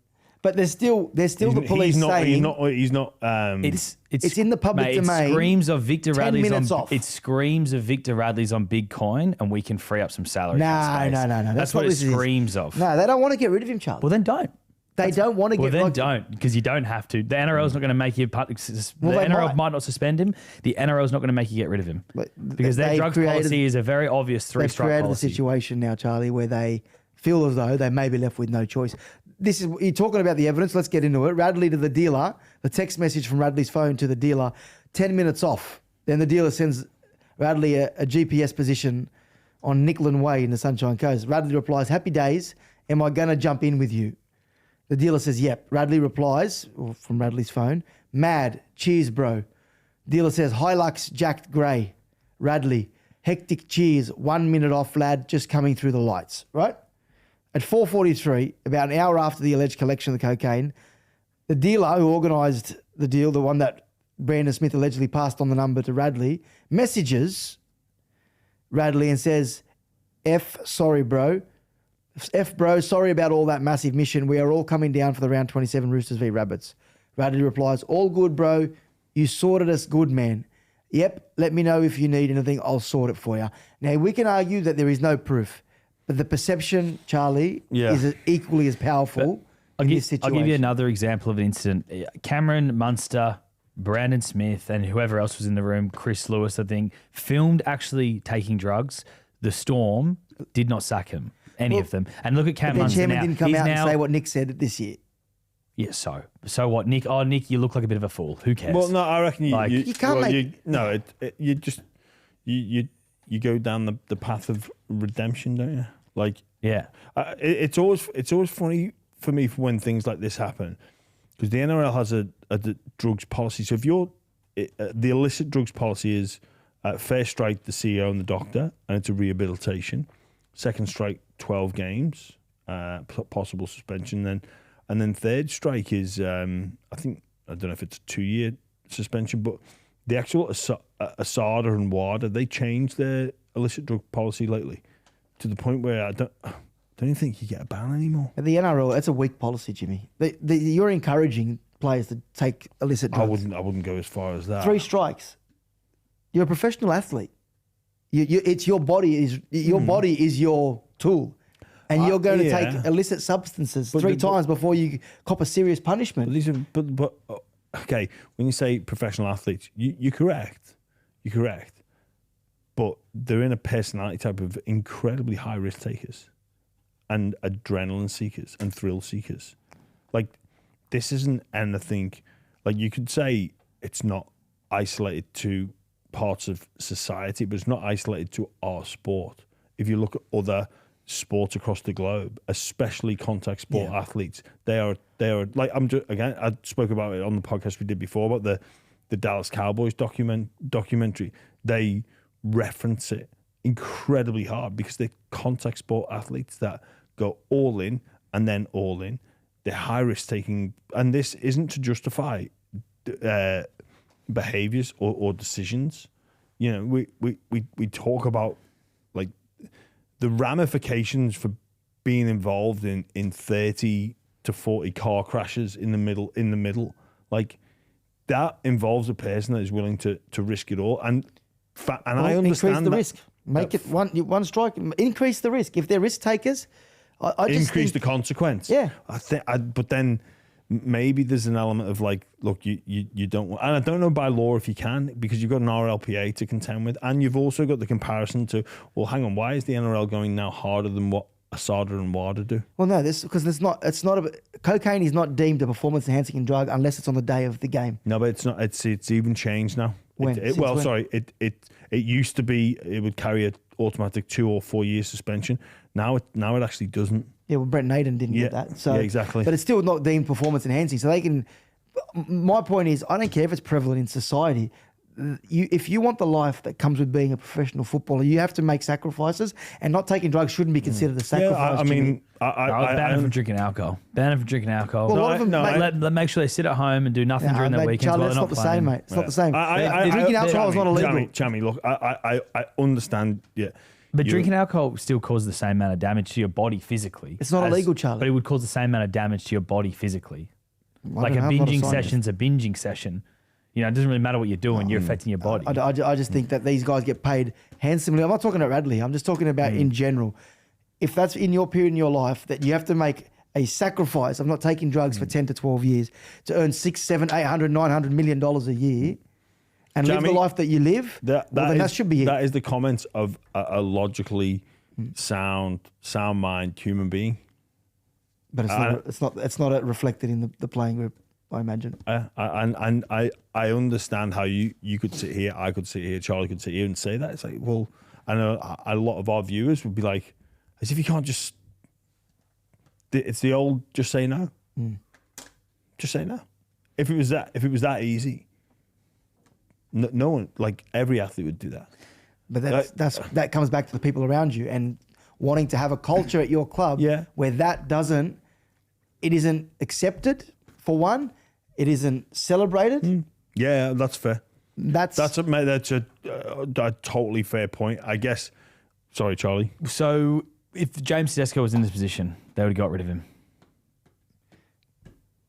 But there's still the police saying he's not. it's in the public mate, domain. It screams of Victor 10 Radley's minutes on. off. It screams of Victor Radley's on big coin, and we can free up some salary. No. That's what it this is. screams of. No, they don't want to get rid of him, Charlie. Well, then don't. They don't want to Well, get then like, don't, because you don't have to. The NRL's not going to make you. The they NRL might. might not suspend him. The NRL's not going to make you get rid of him, But because their they've drugs created- policy is a very obvious They've three-strike created a policy. situation now, Charlie, where they feel as though they may be left with no choice. This is you're talking about the evidence. Let's get into it. Radley to the dealer. The text message from Radley's phone to the dealer. 10 minutes off. Then the dealer sends Radley a GPS position on Nicklin Way in the Sunshine Coast. Radley replies, "Happy days. Am I going to jump in with you?" The dealer says, "Yep." Radley replies from Radley's phone, "Mad. Cheers, bro." Dealer says, "Hilux jacked grey." Radley, "Hectic cheers. 1 minute off, lad. Just coming through the lights." Right? At 4:43, about an hour after the alleged collection of the cocaine, the dealer who organised the deal, the one that Brandon Smith allegedly passed on the number to Radley, messages Radley and says, sorry, bro. Bro, sorry about all that massive mission. We are all coming down for the round 27 Roosters v Rabbits." Radley replies, "All good, bro. You sorted us good, man. Yep, let me know if you need anything. I'll sort it for you." Now, we can argue that there is no proof, but the perception, Charlie, is equally as powerful in this I'll situation. give you another example of an incident. Cameron Munster, Brandon Smith, and whoever else was in the room, Chris Lewis, I think, filmed actually taking drugs. The Storm did not sack him, any of them. And look at Cam But then Munster Chairman now. didn't come He's out now, and say what Nick said this year. Yeah, so what, Nick? Oh, Nick, you look like a bit of a fool. Who cares? Well, no, I reckon You can't make- you go down the path of redemption, don't you? Like, yeah. it's always funny for me when things like this happen, because the NRL has a drugs policy. So if the illicit drugs policy is first strike the CEO and the doctor, and it's a rehabilitation. Second strike 12 games, possible suspension. And then third strike is I don't know if it's a 2-year suspension, but the actual Asada and WADA, they changed their illicit drug policy lately to the point where I don't even think you get a ban anymore. At the NRL, that's a weak policy, Jimmy. You're encouraging players to take illicit drugs. I wouldn't go as far as that. 3 strikes. You're a professional athlete. It's your body. Your body is your tool. And you're going to take illicit substances 3 times before you cop a serious punishment. But okay, when you say professional athletes, you're correct. You're correct. But they're in a personality type of incredibly high risk takers and adrenaline seekers and thrill seekers. Like, this isn't anything, like, you could say it's not isolated to parts of society, but it's not isolated to our sport. If you look at other sports across the globe, especially contact sport athletes, they are like, I spoke about it on the podcast we did before about the Dallas Cowboys documentary. They reference it incredibly hard because they're contact sport athletes that go all in and then all in. They're high risk taking, and this isn't to justify behaviors or decisions. You know, we talk about like the ramifications for being involved in 30 to 40 car crashes in the middle. Like, that involves a person that is willing to risk it all. And I understand increase the risk. Make it one strike. Increase the risk. If they're risk takers, I just increase the think, consequence. Yeah. But then maybe there's an element of like, look, you don't want, and I don't know by law if you can, because you've got an RLPA to contend with, and you've also got the comparison to, well, hang on, why is the NRL going now harder than what Asada and WADA do? Well, no, cocaine is not deemed a performance enhancing drug unless it's on the day of the game. No, but it's not. It's even changed now. When? Since when? It used to be it would carry an automatic 2 or 4 year suspension. Now it actually doesn't. Yeah, well, Brent Naden didn't get that. So yeah, exactly. But it's still not deemed performance enhancing. So they can My point is, I don't care if it's prevalent in society. If you want the life that comes with being a professional footballer, you have to make sacrifices, and not taking drugs shouldn't be considered a sacrifice. I mean, I ban them from drinking alcohol. Ban them from drinking alcohol. Well, a lot of them, Let make sure they sit at home and do nothing during their weekends Charlie, while it's they're not the playing. same, mate. It's not the same. I Drinking alcohol is not illegal. Chammy, look, I understand. Yeah, But drinking alcohol still causes the same amount of damage to your body physically. It's not illegal, Charlie. But it would cause the same amount of damage to your body physically. Like a don't know, I'm not a binging scientist. session's a binging session. You know, it doesn't really matter what you're doing. You're affecting your body. I just think that these guys get paid handsomely. I'm not talking about Radley. I'm just talking about in general. If that's in your period in your life that you have to make a sacrifice of not taking drugs for 10 to 12 years to earn $600, $700, $800, $900 million a year and live the life that you live, that should be it. That is the comments of a logically sound mind human being. But it's not reflected in the playing group, I imagine. And I understand how you could sit here, I could sit here, Charlie could sit here and say that. It's like, well, I know a lot of our viewers would be like, as if you can't just. It's the old just say no. Just say no. If it was that easy, no one, like every athlete would do that. But that comes back to the people around you and wanting to have a culture at your club where it isn't accepted, for one, it isn't celebrated. Yeah, that's fair. That's a totally fair point, I guess. Sorry, Charlie. So if James Tedesco was in this position, they would have got rid of him.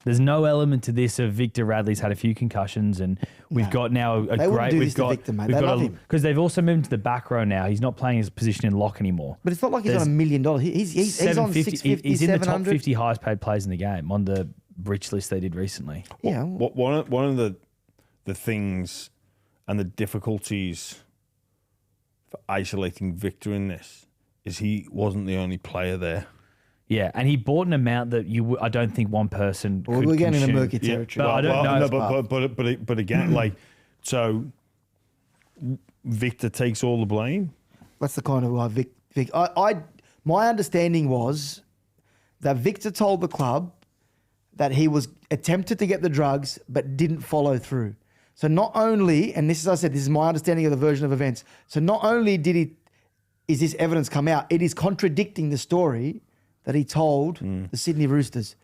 There's no element to this of Victor Radley's had a few concussions, and we've got now a they great. Do We've this got to Victor, mate. They love him because they've also moved him to the back row now. He's not playing his position in lock anymore. But it's not like he's on $1 million. He's on 650. He's in the top 700. 50 highest paid players in the game on the rich list they did recently. Yeah. One of the things and the difficulties for isolating Victor in this is he wasn't the only player there. Yeah, and he bought an amount that I don't think one person could we're getting consume. into murky territory. But I don't know. No, but again, like, so Victor takes all the blame. That's the kind of why Vic. My understanding was that Victor told the club that he was attempted to get the drugs but didn't follow through. So not only, and this is, I said, this is my understanding of the version of events. So not only is this evidence come out, it is contradicting the story that he told the Sydney Roosters.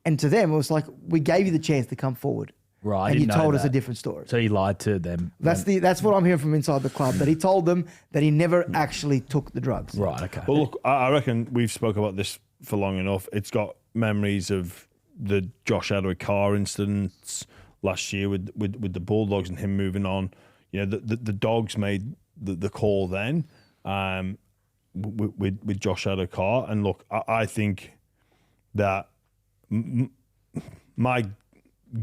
And to them, it was like, we gave you the chance to come forward. Right, and you told us a different story. So he lied to them. That's what I'm hearing from inside the club, that he told them that he never actually took the drugs. Right, okay. Well, look, I reckon we've spoke about this for long enough. It's got memories of the Josh Addo-Carr incidents last year with the Bulldogs and him moving on. You know, the Dogs made the call then. With Josh Addo-Carr, and look, I think that my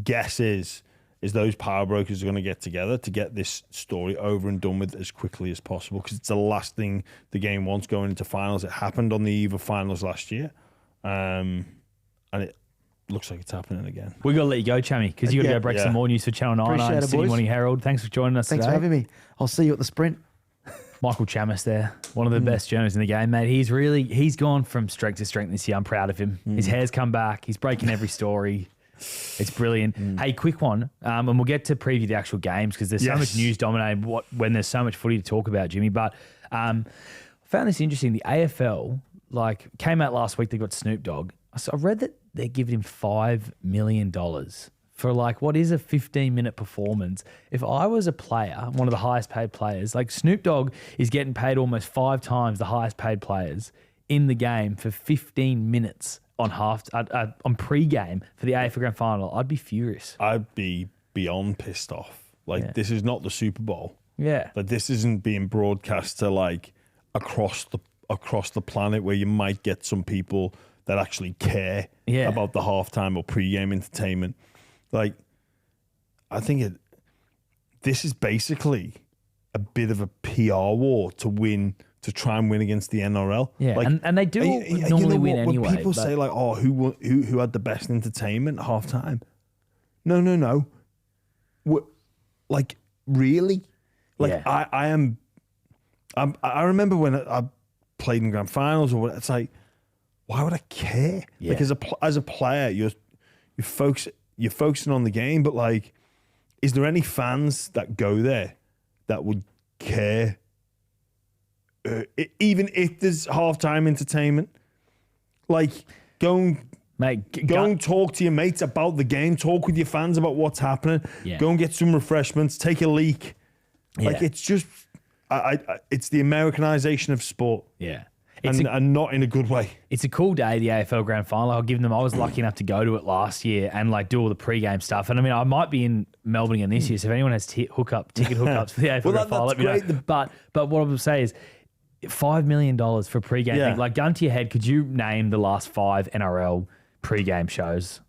guess is those power brokers are going to get together to get this story over and done with as quickly as possible, because it's the last thing the game wants going into finals. It happened on the eve of finals last year, and it looks like it's happening again. We got to let you go, Chammy, because you got to go break some more news for Channel 9 Appreciate and it, Sydney boys. Morning Herald. Thanks for joining us Thanks today. for having me. I'll see you at the sprint. Michael Chammas there, one of the best journalists in the game, mate. He's gone from strength to strength this year. I'm proud of him. His hair's come back. He's breaking every story. It's brilliant. Hey, quick one, and we'll get to preview the actual games because there's so much news dominating when there's so much footy to talk about, Jimmy. But I found this interesting. The AFL came out last week. They got Snoop Dogg. So I read that they're giving him $5 million for what is a 15-minute performance. If I was a player, one of the highest paid players, Snoop Dogg is getting paid almost 5 times the highest paid players in the game for 15 minutes on pre-game for the AFL Grand Final, I'd be furious. I'd be beyond pissed off. This is not the Super Bowl. Yeah. This isn't being broadcast to across the planet where you might get some people that actually care about the halftime or pre-game entertainment. I think this is basically a bit of a PR war to try and win against the NRL. Yeah, and they do normally win anyway. When people say who had the best entertainment at halftime? No. Really? I remember when I played in grand finals or what. It's why would I care? Yeah. As a player, you're focused. you're focusing on the game, but like, is there any fans that go there that would care? Even if there's halftime entertainment, like go and talk to your mates about the game, talk with your fans about what's happening, go and get some refreshments, take a leak. Like it's just, it's the Americanization of sport. Yeah. And not in a good way. It's a cool day, the AFL Grand Final. I'll give them. I was lucky enough to go to it last year and like do all the pre-game stuff. And I mean, I might be in Melbourne again this year. So if anyone has ticket hookups for the AFL Grand Final, let me know. But what I would say is $5 million for a pre-game thing. Like, gun to your head, could you name the last 5 NRL pre-game shows?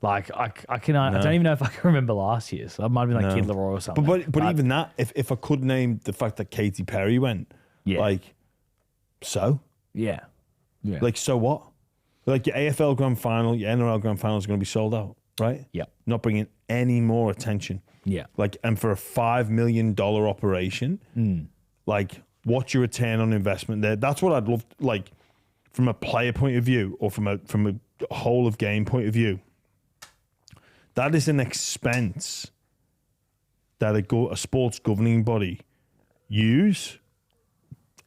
Like, I don't even know if I can remember last year's. So it might have been like Kid Leroy or something. But even that, if I could name the fact that Katy Perry went, like. So? Yeah. Like, so what? Like, your AFL Grand Final, your NRL Grand Final is going to be sold out, right? Yep. Not bringing any more attention. Yeah. Like, and for a $5 million operation, like, what's your return on investment there? That's what I'd love, like, from a player point of view or from a whole of game point of view. That is an expense that a sports governing body use.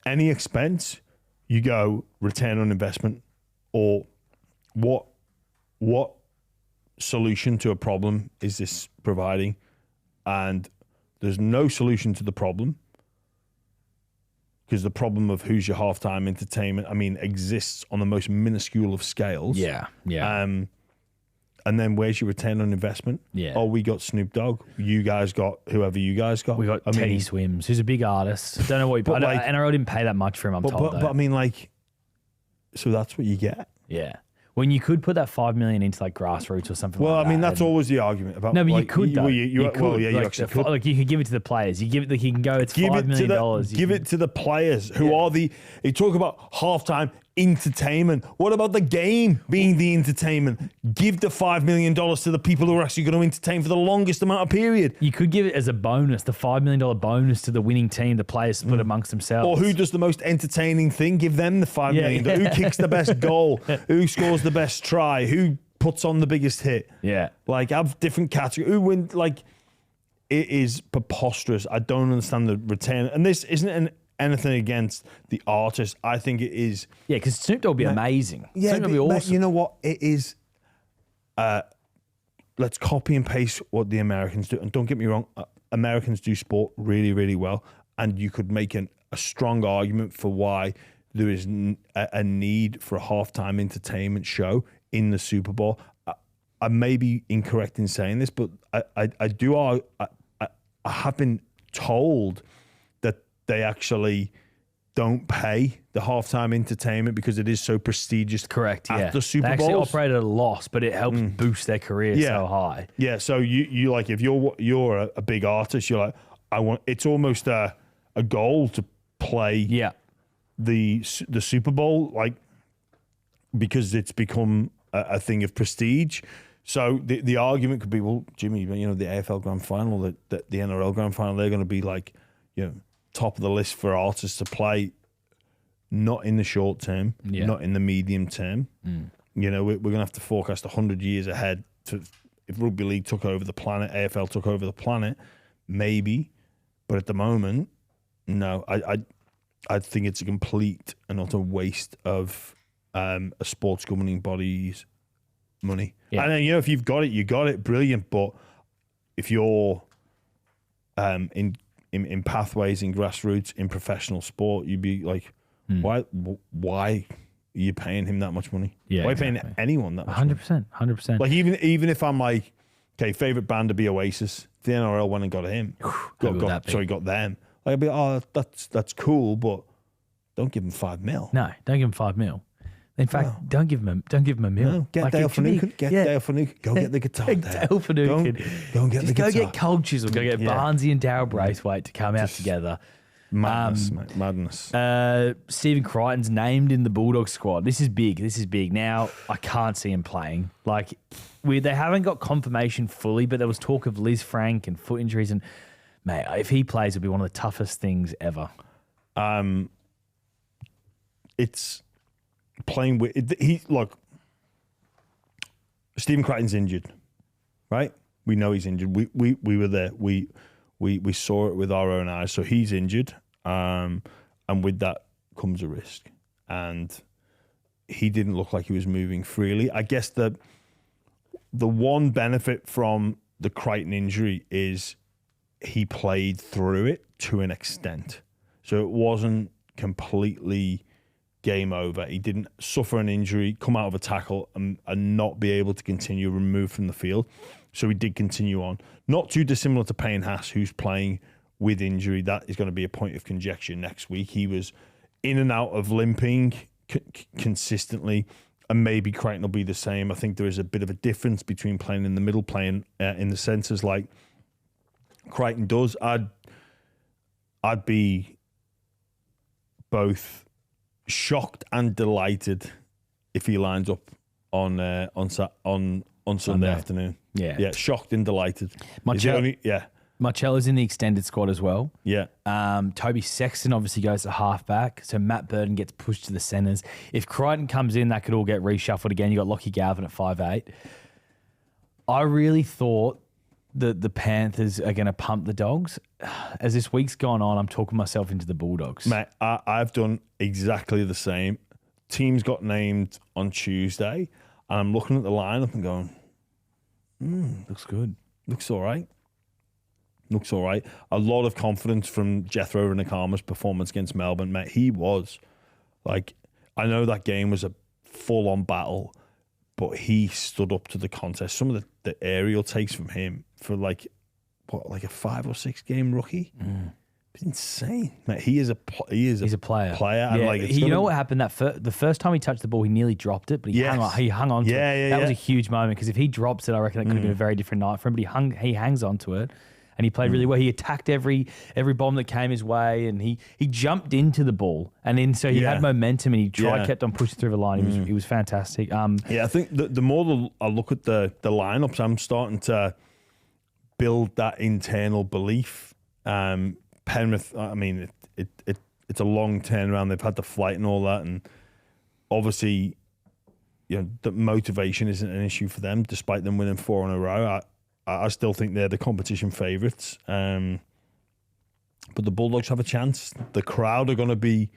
Any expense, you go return on investment, or what solution to a problem is this providing? And there's no solution to the problem, because the problem of who's your halftime entertainment, I mean, exists on the most minuscule of scales. Yeah. And then where's your return on investment? Yeah. Oh, we got Snoop Dogg. You guys got whoever you guys got. We got Teddy Swims, who's a big artist. Don't know what he like, NRL didn't pay that much for him, I'm told. But I mean, like, so that's what you get. Yeah. When you could put that $5 million into like grassroots or something well, like that. I mean, that's always the argument about. No, but like, you could, though. You could. Well, yeah, you actually could. Like, you could give it to the players. You give it, like, you can go, it's $5 million. Give it to the players who are the, you talk about halftime entertainment. What about the game being the entertainment? Give the $5 million to the people who are actually going to entertain for the longest amount of period. You could give it as a bonus, the $5 million bonus to the winning team, the players split amongst themselves. Or who does the most entertaining thing? Give them the $5 million. Who kicks the best goal? Who scores the best try? Who puts on the biggest hit? Yeah. Like, have different categories. Who win? Like, it is preposterous. I don't understand the return. And this isn't anything against the artist. I think it is. Yeah, because Snoop Dogg would be amazing. Yeah, Snoop Dogg would be awesome. You know what? It is. Let's copy and paste what the Americans do. And don't get me wrong, Americans do sport really, really well. And you could make a strong argument for why there is a need for a halftime entertainment show in the Super Bowl. I may be incorrect in saying this, but I have been told that they actually don't pay the halftime entertainment because it is so prestigious. Correct. At the Super Bowl, they actually Bowls. operate at a loss, but it helps boost their career so high. Yeah. So you like, if you're a big artist, you're like, it's almost a goal to play the Super Bowl, like, because it's become a thing of prestige. So the argument could be, well, Jimmy, the AFL Grand Final, the NRL Grand Final, they're going to be like, top of the list for artists to play, not in the short term, not in the medium term. We're going to have to forecast 100 years ahead if rugby league took over the planet, AFL took over the planet, maybe. But at the moment, no. I think it's a complete and utter waste of a sports governing body's money. Yeah. And then, if you've got it, you got it, brilliant. But if you're in pathways, in grassroots, in professional sport, you'd be like, why are you paying him that much money? Yeah, why are you paying anyone that much 100%, 100%. Like, even if I'm like, okay, favorite band to be Oasis, if the NRL went and got him, got them. Like, I'd be, that's cool, but don't give him $5 million. No, don't give him $5 million. In fact, don't give him a meal. No, get Dale Finucane. Dale Finucane. Go get the guitar. Dale Finucane. Go and get the guitar. Go get Cold Chisel. Go get Barnesy and Darryl Braithwaite to come out together. Madness, mate. Madness. Stephen Crichton's named in the Bulldogs squad. This is big. Now, I can't see him playing. Like, they haven't got confirmation fully, but there was talk of Liz Frank and foot injuries. And, mate, if he plays, it'll be one of the toughest things ever. It's playing with... Stephen Crichton's injured. right? We know he's injured. We were there. We saw it with our own eyes. So he's injured, and with that comes a risk. And he didn't look like he was moving freely. I guess the one benefit from the Crichton injury is he played through it to an extent. So it wasn't completely game over. He didn't suffer an injury, come out of a tackle and not be able to continue removed from the field. So he did continue on. Not too dissimilar to Payne Haas, who's playing with injury. That is going to be a point of conjecture next week. He was in and out of limping consistently, and maybe Crichton will be the same. I think there is a bit of a difference between playing in the middle, playing in the centres like Crichton does. I'd be both shocked and delighted if he lines up on Sunday afternoon. Yeah, shocked and delighted. Marcello's in the extended squad as well. Yeah. Toby Sexton obviously goes to halfback, so Matt Burton gets pushed to the centres. If Crichton comes in, that could all get reshuffled again. You got Lockie Galvin at 5'8". I really thought that the Panthers are going to pump the Dogs. As this week's gone on, I'm talking myself into the Bulldogs. Mate, I've done exactly the same. Teams got named on Tuesday, and I'm looking at the lineup and going, Looks good. Looks all right. Looks all right. A lot of confidence from Jethro Nakama's performance against Melbourne. Mate, he was like, I know that game was a full-on battle, but he stood up to the contest. Some of the aerial takes from him for like a 5 or 6 game rookie. It's insane, mate. He's a player. Yeah, And you know what happened? The first time he touched the ball, he nearly dropped it, but he hung on to it. That was a huge moment because if he drops it, I reckon it could have been a very different night for him. But he hangs on to it, and he played really well. He attacked every bomb that came his way, and he jumped into the ball, and then so he had momentum, and he kept on pushing through the line. He was fantastic. I think the more I look at the lineups, I'm starting to build that internal belief. Penrith, I mean, it's a long turnaround. They've had the flight and all that, and obviously, the motivation isn't an issue for them, despite them winning 4 in a row. I still think they're the competition favourites, but the Bulldogs have a chance. The crowd are going to be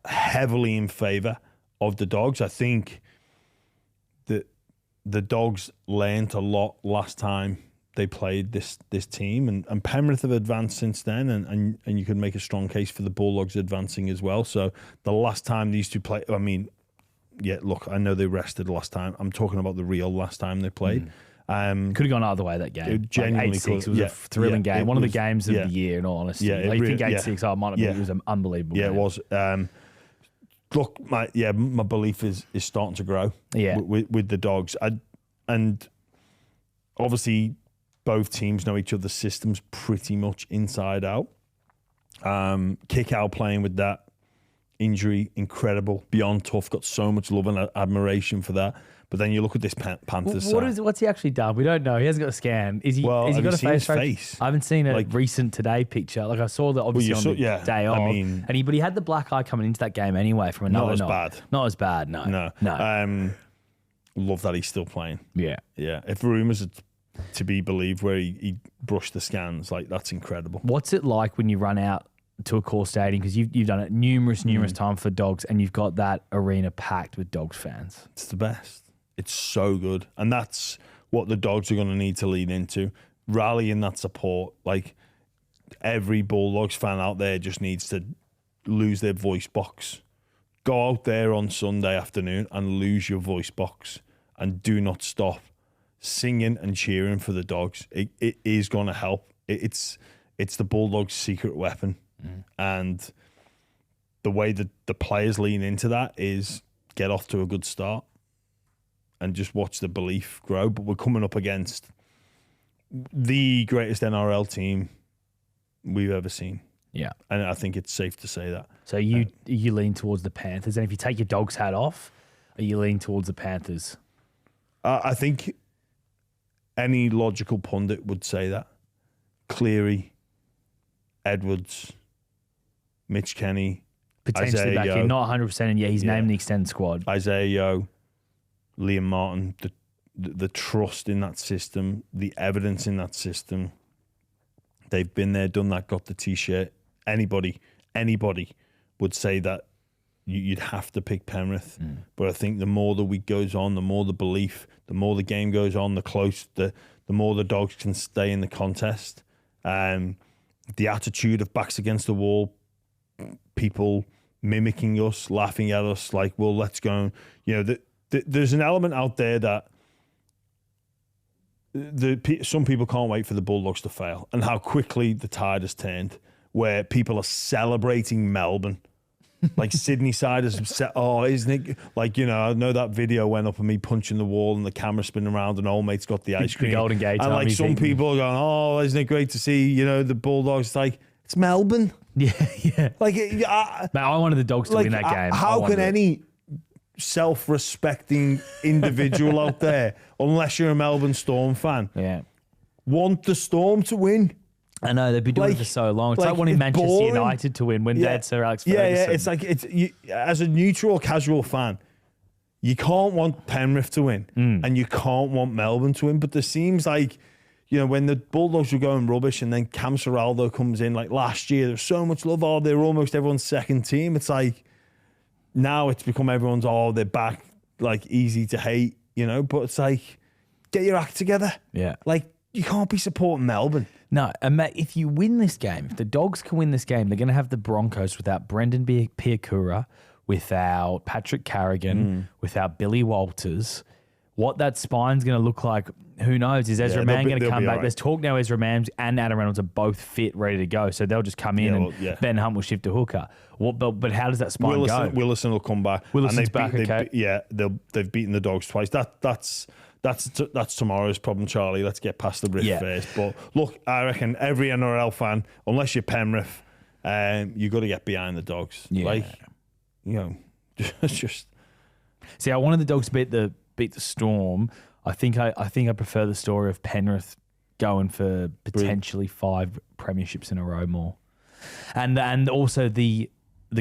heavily in favour of the Dogs. I think that the Dogs learnt a lot last time they played this team, and Penrith have advanced since then, and you could make a strong case for the Bulldogs advancing as well. So the last time these two played, I mean, look, I know they rested last time. I'm talking about the real last time they played. Could have gone either way that game. It genuinely 8-6. It was a thrilling game. One of the games of the year, in all honesty. Yeah, I think 8-6, I might have been. It was an unbelievable game. It was. Look, my belief is starting to grow with the Dogs. And obviously, both teams know each other's systems pretty much inside out. Kick out playing with that injury, incredible, beyond tough, got so much love and admiration for that. But then you look at this Panthers side. What's he actually done? We don't know. He hasn't got a scan. Has he got a face? I haven't seen a recent Today picture. Like I saw that obviously on the day off. But he had the black eye coming into that game anyway from another night. Not as bad. No. Love that he's still playing. Yeah. If rumours are to be believed where he brushed the scans, like that's incredible. What's it like when you run out to a core stadium, because you've done it numerous times for Dogs, and you've got that arena packed with Dogs fans? It's the best. It's so good, and that's what the Dogs are going to need to lean into, rallying that support. Like every Bulldogs fan out there just needs to lose their voice box. Go out there on Sunday afternoon and lose your voice box, and do not stop singing and cheering for the Dogs. It is going to help. It's the Bulldogs' secret weapon. And the way that the players lean into that is get off to a good start and just watch the belief grow. But we're coming up against the greatest NRL team we've ever seen. Yeah. And I think it's safe to say that. So you lean towards the Panthers. And if you take your Dogs hat off, are you leaning towards the Panthers? I think any logical pundit would say that. Cleary, Edwards, Mitch Kenny, potentially Isaiah back Yeo. in, not 100%, and he's named the extended squad. Isaiah Yeo, Liam Martin, the trust in that system, the evidence in that system. They've been there, done that, got the T-shirt. Anybody would say that you'd have to pick Penrith. But I think the more the week goes on, the more the belief, the more the game goes on, the more the Dogs can stay in the contest. The attitude of backs against the wall, people mimicking us, laughing at us, like, well, let's go. There's an element out there that some people can't wait for the Bulldogs to fail, and how quickly the tide has turned, where people are celebrating Melbourne. Like Sydney side is upset. Oh, isn't it? Like, I know that video went up of me punching the wall and the camera spinning around and old mate's got the ice cream. The Golden Gate. And like some people are going, oh, isn't it great to see, the Bulldogs? It's like, it's Melbourne. Yeah. Like, Mate, I wanted the Dogs to win that game. How can any self-respecting individual out there, unless you're a Melbourne Storm fan, want the Storm to win? I know, they've been doing it for so long. It's like wanting Manchester boring. United to win when Dad Sir Alex Ferguson. Yeah. It's like, as a neutral, casual fan, you can't want Penrith to win and you can't want Melbourne to win. But there seems like, when the Bulldogs were going rubbish and then Cam Serraldo comes in, like last year, there's so much love. Oh, they're almost everyone's second team. It's like, now it's become everyone's, they're back, like easy to hate, but it's like, get your act together. Yeah. Like, you can't be supporting Melbourne. No, and Matt, if you win this game, if the Dogs can win this game, they're going to have the Broncos without Brendan Piakura, without Patrick Carrigan, without Billy Walters. What that spine's going to look like, who knows? Is Ezra Mann going to come back? Right. There's talk now Ezra Mann and Adam Reynolds are both fit, ready to go. So they'll just come in and Ben Hunt will shift to hooker. But how does that spine go? Willison will come back. Willison's back, okay. They've beaten the Dogs twice. That's tomorrow's problem, Charlie. Let's get past the riff first. But look, I reckon every NRL fan, unless you're Penrith, you got to get behind the Dogs. Yeah. Just. See, I wanted the Dogs to beat the Storm. I think I prefer the story of Penrith going for potentially 5 premierships in a row more, and also the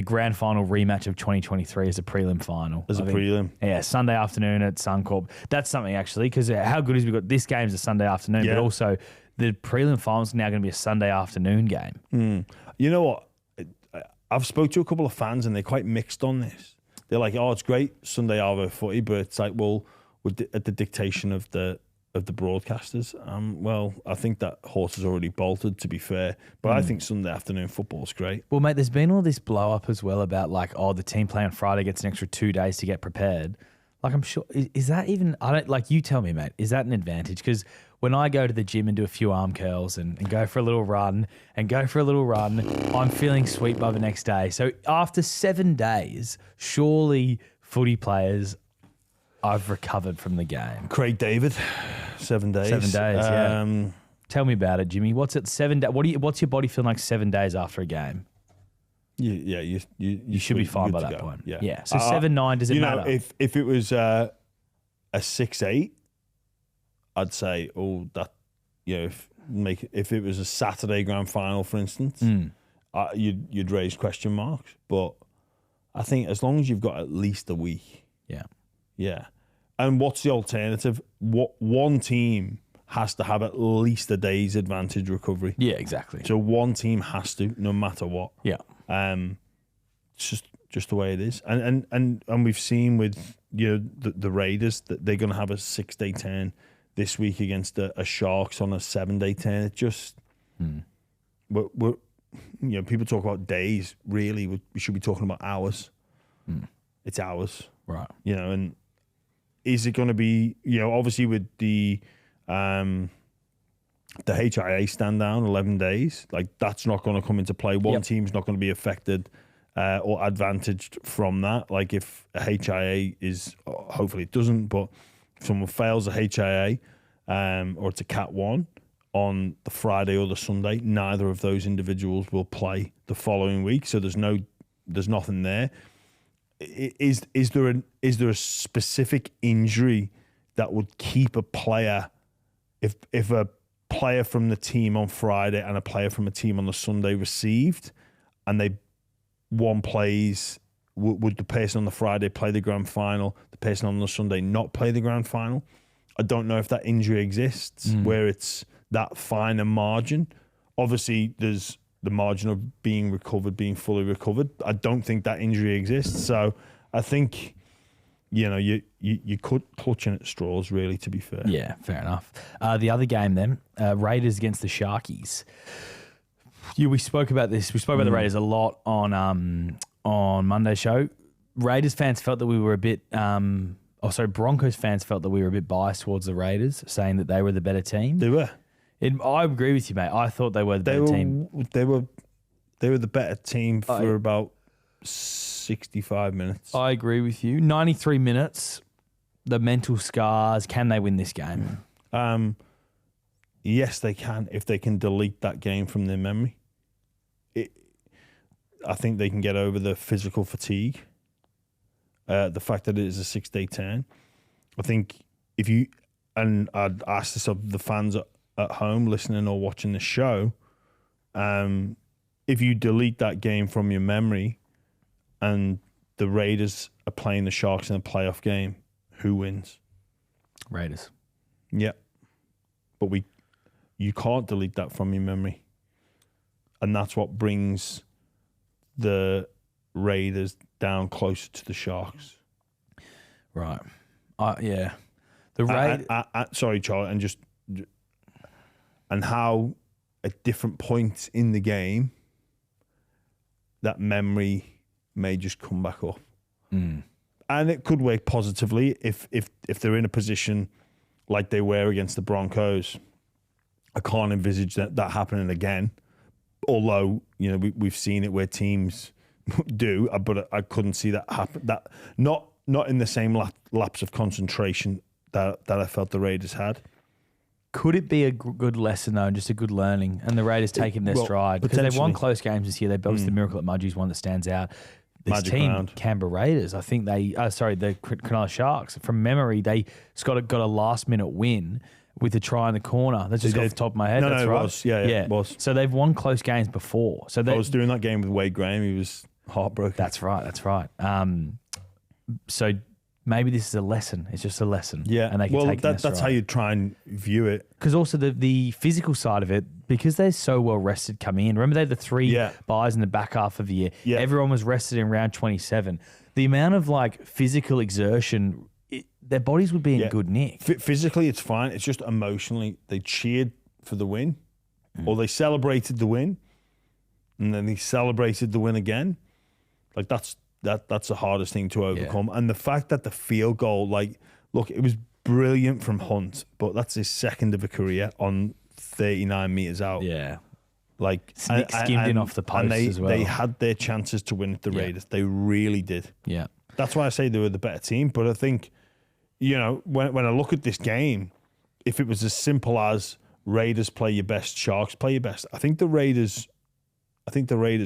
grand final rematch of 2023 as a prelim final. Prelim. Yeah, Sunday afternoon at Suncorp. That's something actually, because how good is we got this game's a Sunday afternoon, but also the prelim final's now going to be a Sunday afternoon game. You know what? I've spoke to a couple of fans and they're quite mixed on this. They're like, oh, it's great Sunday Arvo footy, but it's like, well, at the dictation of the broadcasters. Well, I think that horse has already bolted, to be fair. But I think Sunday afternoon football's great. Well, mate, there's been all this blow up as well about like, the team playing Friday gets an extra 2 days to get prepared. Like, I'm sure, is that even, you tell me, mate, is that an advantage? Because when I go to the gym and do a few arm curls and go for a little run, I'm feeling sweet by the next day. So after 7 days, surely footy players, I've recovered from the game. Craig David, 7 days. 7 days, yeah. Tell me about it, Jimmy. What's it? 7 days? What's your body feeling like 7 days after a game? You should be fine by that point. Yeah. So 7-9, does it matter? If it was a 6-8, I'd say, if it was a Saturday grand final, for instance, you'd raise question marks. But I think as long as you've got at least a week. Yeah. And what's the alternative? One team has to have at least a day's advantage recovery. Yeah, exactly. So one team has to, no matter what. Yeah. It's just the way it is. And we've seen with the Raiders that they're going to have a 6-day turn this week against a Sharks on a 7-day turn. It just we're people talk about days. Really, we should be talking about hours. It's hours, right? And is it going to be obviously with the HIA stand down 11 days, like that's not going to come into play. One team's not going to be affected or advantaged from that. Like if a HIA is, hopefully it doesn't, but if someone fails a HIA or it's a Cat 1 on the Friday or the Sunday, neither of those individuals will play the following week. So there's nothing there. Is there a specific injury that would keep a player, if a player from the team on Friday and a player from a team on the Sunday received, and one plays, would the person on the Friday play the grand final, the person on the Sunday not play the grand final? I don't know if that injury exists where it's that fine a margin. Obviously, there's the margin of being fully recovered. I don't think that injury exists. So I think, you could clutching at straws, really, to be fair. Yeah, fair enough. The other game then, Raiders against the Sharkies. We spoke about this. We spoke about the Raiders a lot on Monday's show. Raiders fans felt that we were a bit... Broncos fans felt that we were a bit biased towards the Raiders, saying that they were the better team. They were. I agree with you, mate. I thought they were the better team. They were the better team for about 65 minutes. I agree with you. 93 minutes, the mental scars. Can they win this game? Yes, they can, if they can delete that game from their memory. I think they can get over the physical fatigue. The fact that it is a 6-day turn. I think and I'd ask this of the fans at home listening or watching the show, if you delete that game from your memory and the Raiders are playing the Sharks in a playoff game, who wins? Raiders. Yeah. But you can't delete that from your memory. And that's what brings the Raiders down closer to the Sharks. Right. Yeah. The Raiders... Sorry, Charlie, and how at different points in the game that memory may just come back up. And it could work positively if they're in a position like they were against the Broncos. I can't envisage that happening again. Although, we've seen it where teams do, but I couldn't see that happen. That not in the same lapse of concentration that I felt the Raiders had. Could it be a good lesson, though, and just a good learning, and the Raiders taking their stride? Because they've won close games this year. They've obviously the Miracle at Mudgee's one that stands out. This Magic team, round. Canberra Raiders, I think the Cronulla Sharks, from memory, they got a last-minute win with a try in the corner. That's just off the top of my head. No, That's it right. was. Yeah, it was. So they've won close games before. So I was doing that game with Wade Graham. He was heartbroken. That's right. So maybe this is a lesson. It's just a lesson. Yeah. And they can take it. That's how you try and view it. Because also the physical side of it, because they're so well rested coming in. Remember they had the 3 buys in the back half of the year. Yeah. Everyone was rested in round 27. The amount of physical exertion, their bodies would be in good nick. Physically, it's fine. It's just emotionally, they cheered for the win, or they celebrated the win, and then they celebrated the win again. That's the hardest thing to overcome. And the fact that the field goal, look, it was brilliant from Hunt, but that's his second of a career on 39 meters out. Yeah. Skimmed in off the post as well. They had their chances to win at the Raiders. They really did. Yeah. That's why I say they were the better team. But I think, when I look at this game, if it was as simple as Raiders play your best, Sharks play your best, I think the Raiders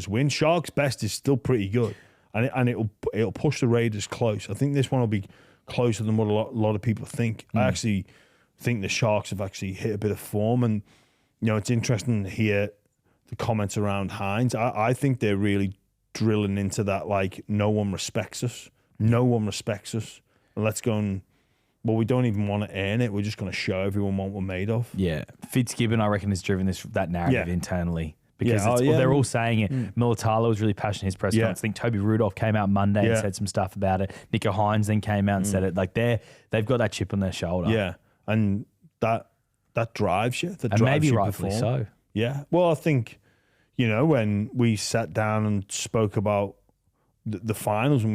win. Sharks' best is still pretty good, and it'll push the Raiders close. I think this one will be closer than what a lot of people think. I actually think the Sharks have actually hit a bit of form, and it's interesting to hear the comments around Hines. I think they're really drilling into that, no one respects us. No one respects us. And let's go and, we don't even want to earn it. We're just going to show everyone what we're made of. Yeah. Fitzgibbon, I reckon, has driven that narrative internally. Because Yeah. they're all saying it. Militalo was really passionate in his press conference. I think Toby Rudolph came out Monday and said some stuff about it. Nico Hines then came out and said it. They've got that chip on their shoulder. Yeah. And that drives you. And maybe rightfully so. Yeah. Well, I think, when we sat down and spoke about the finals, and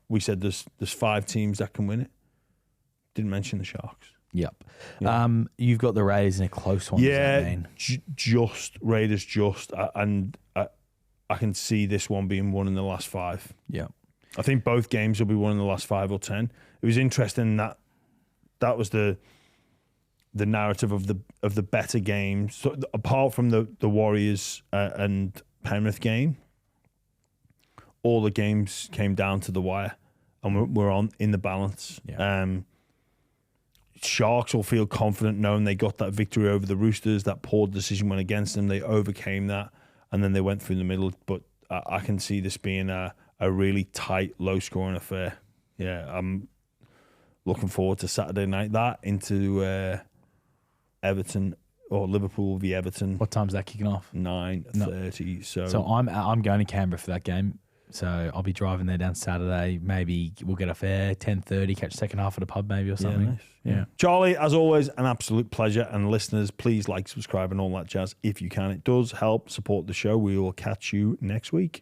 we said there's 5 teams that can win it. Didn't mention the Sharks. Yep. You've got the Raiders in a close one. Yeah, Raiders and I can see this one being won in the last 5. Yeah. I think both games will be won in the last 5 or 10. It was interesting that was the narrative of the better games. So apart from the Warriors and Penrith game, all the games came down to the wire, and we're on in the balance. Yeah. Sharks will feel confident knowing they got that victory over the Roosters. That poor decision went against them. They overcame that, and then they went through the middle. But I can see this being a really tight, low-scoring affair. Yeah, looking forward to Saturday night. That into Everton or Liverpool v Everton. What time's that kicking off? 9:30. So I'm going to Canberra for that game. So I'll be driving there down Saturday. Maybe we'll get off air 10:30, catch second half at a pub maybe or something. Nice. Yeah. Charlie, as always, an absolute pleasure. And listeners, please like, subscribe, and all that jazz if you can. It does help support the show. We will catch you next week.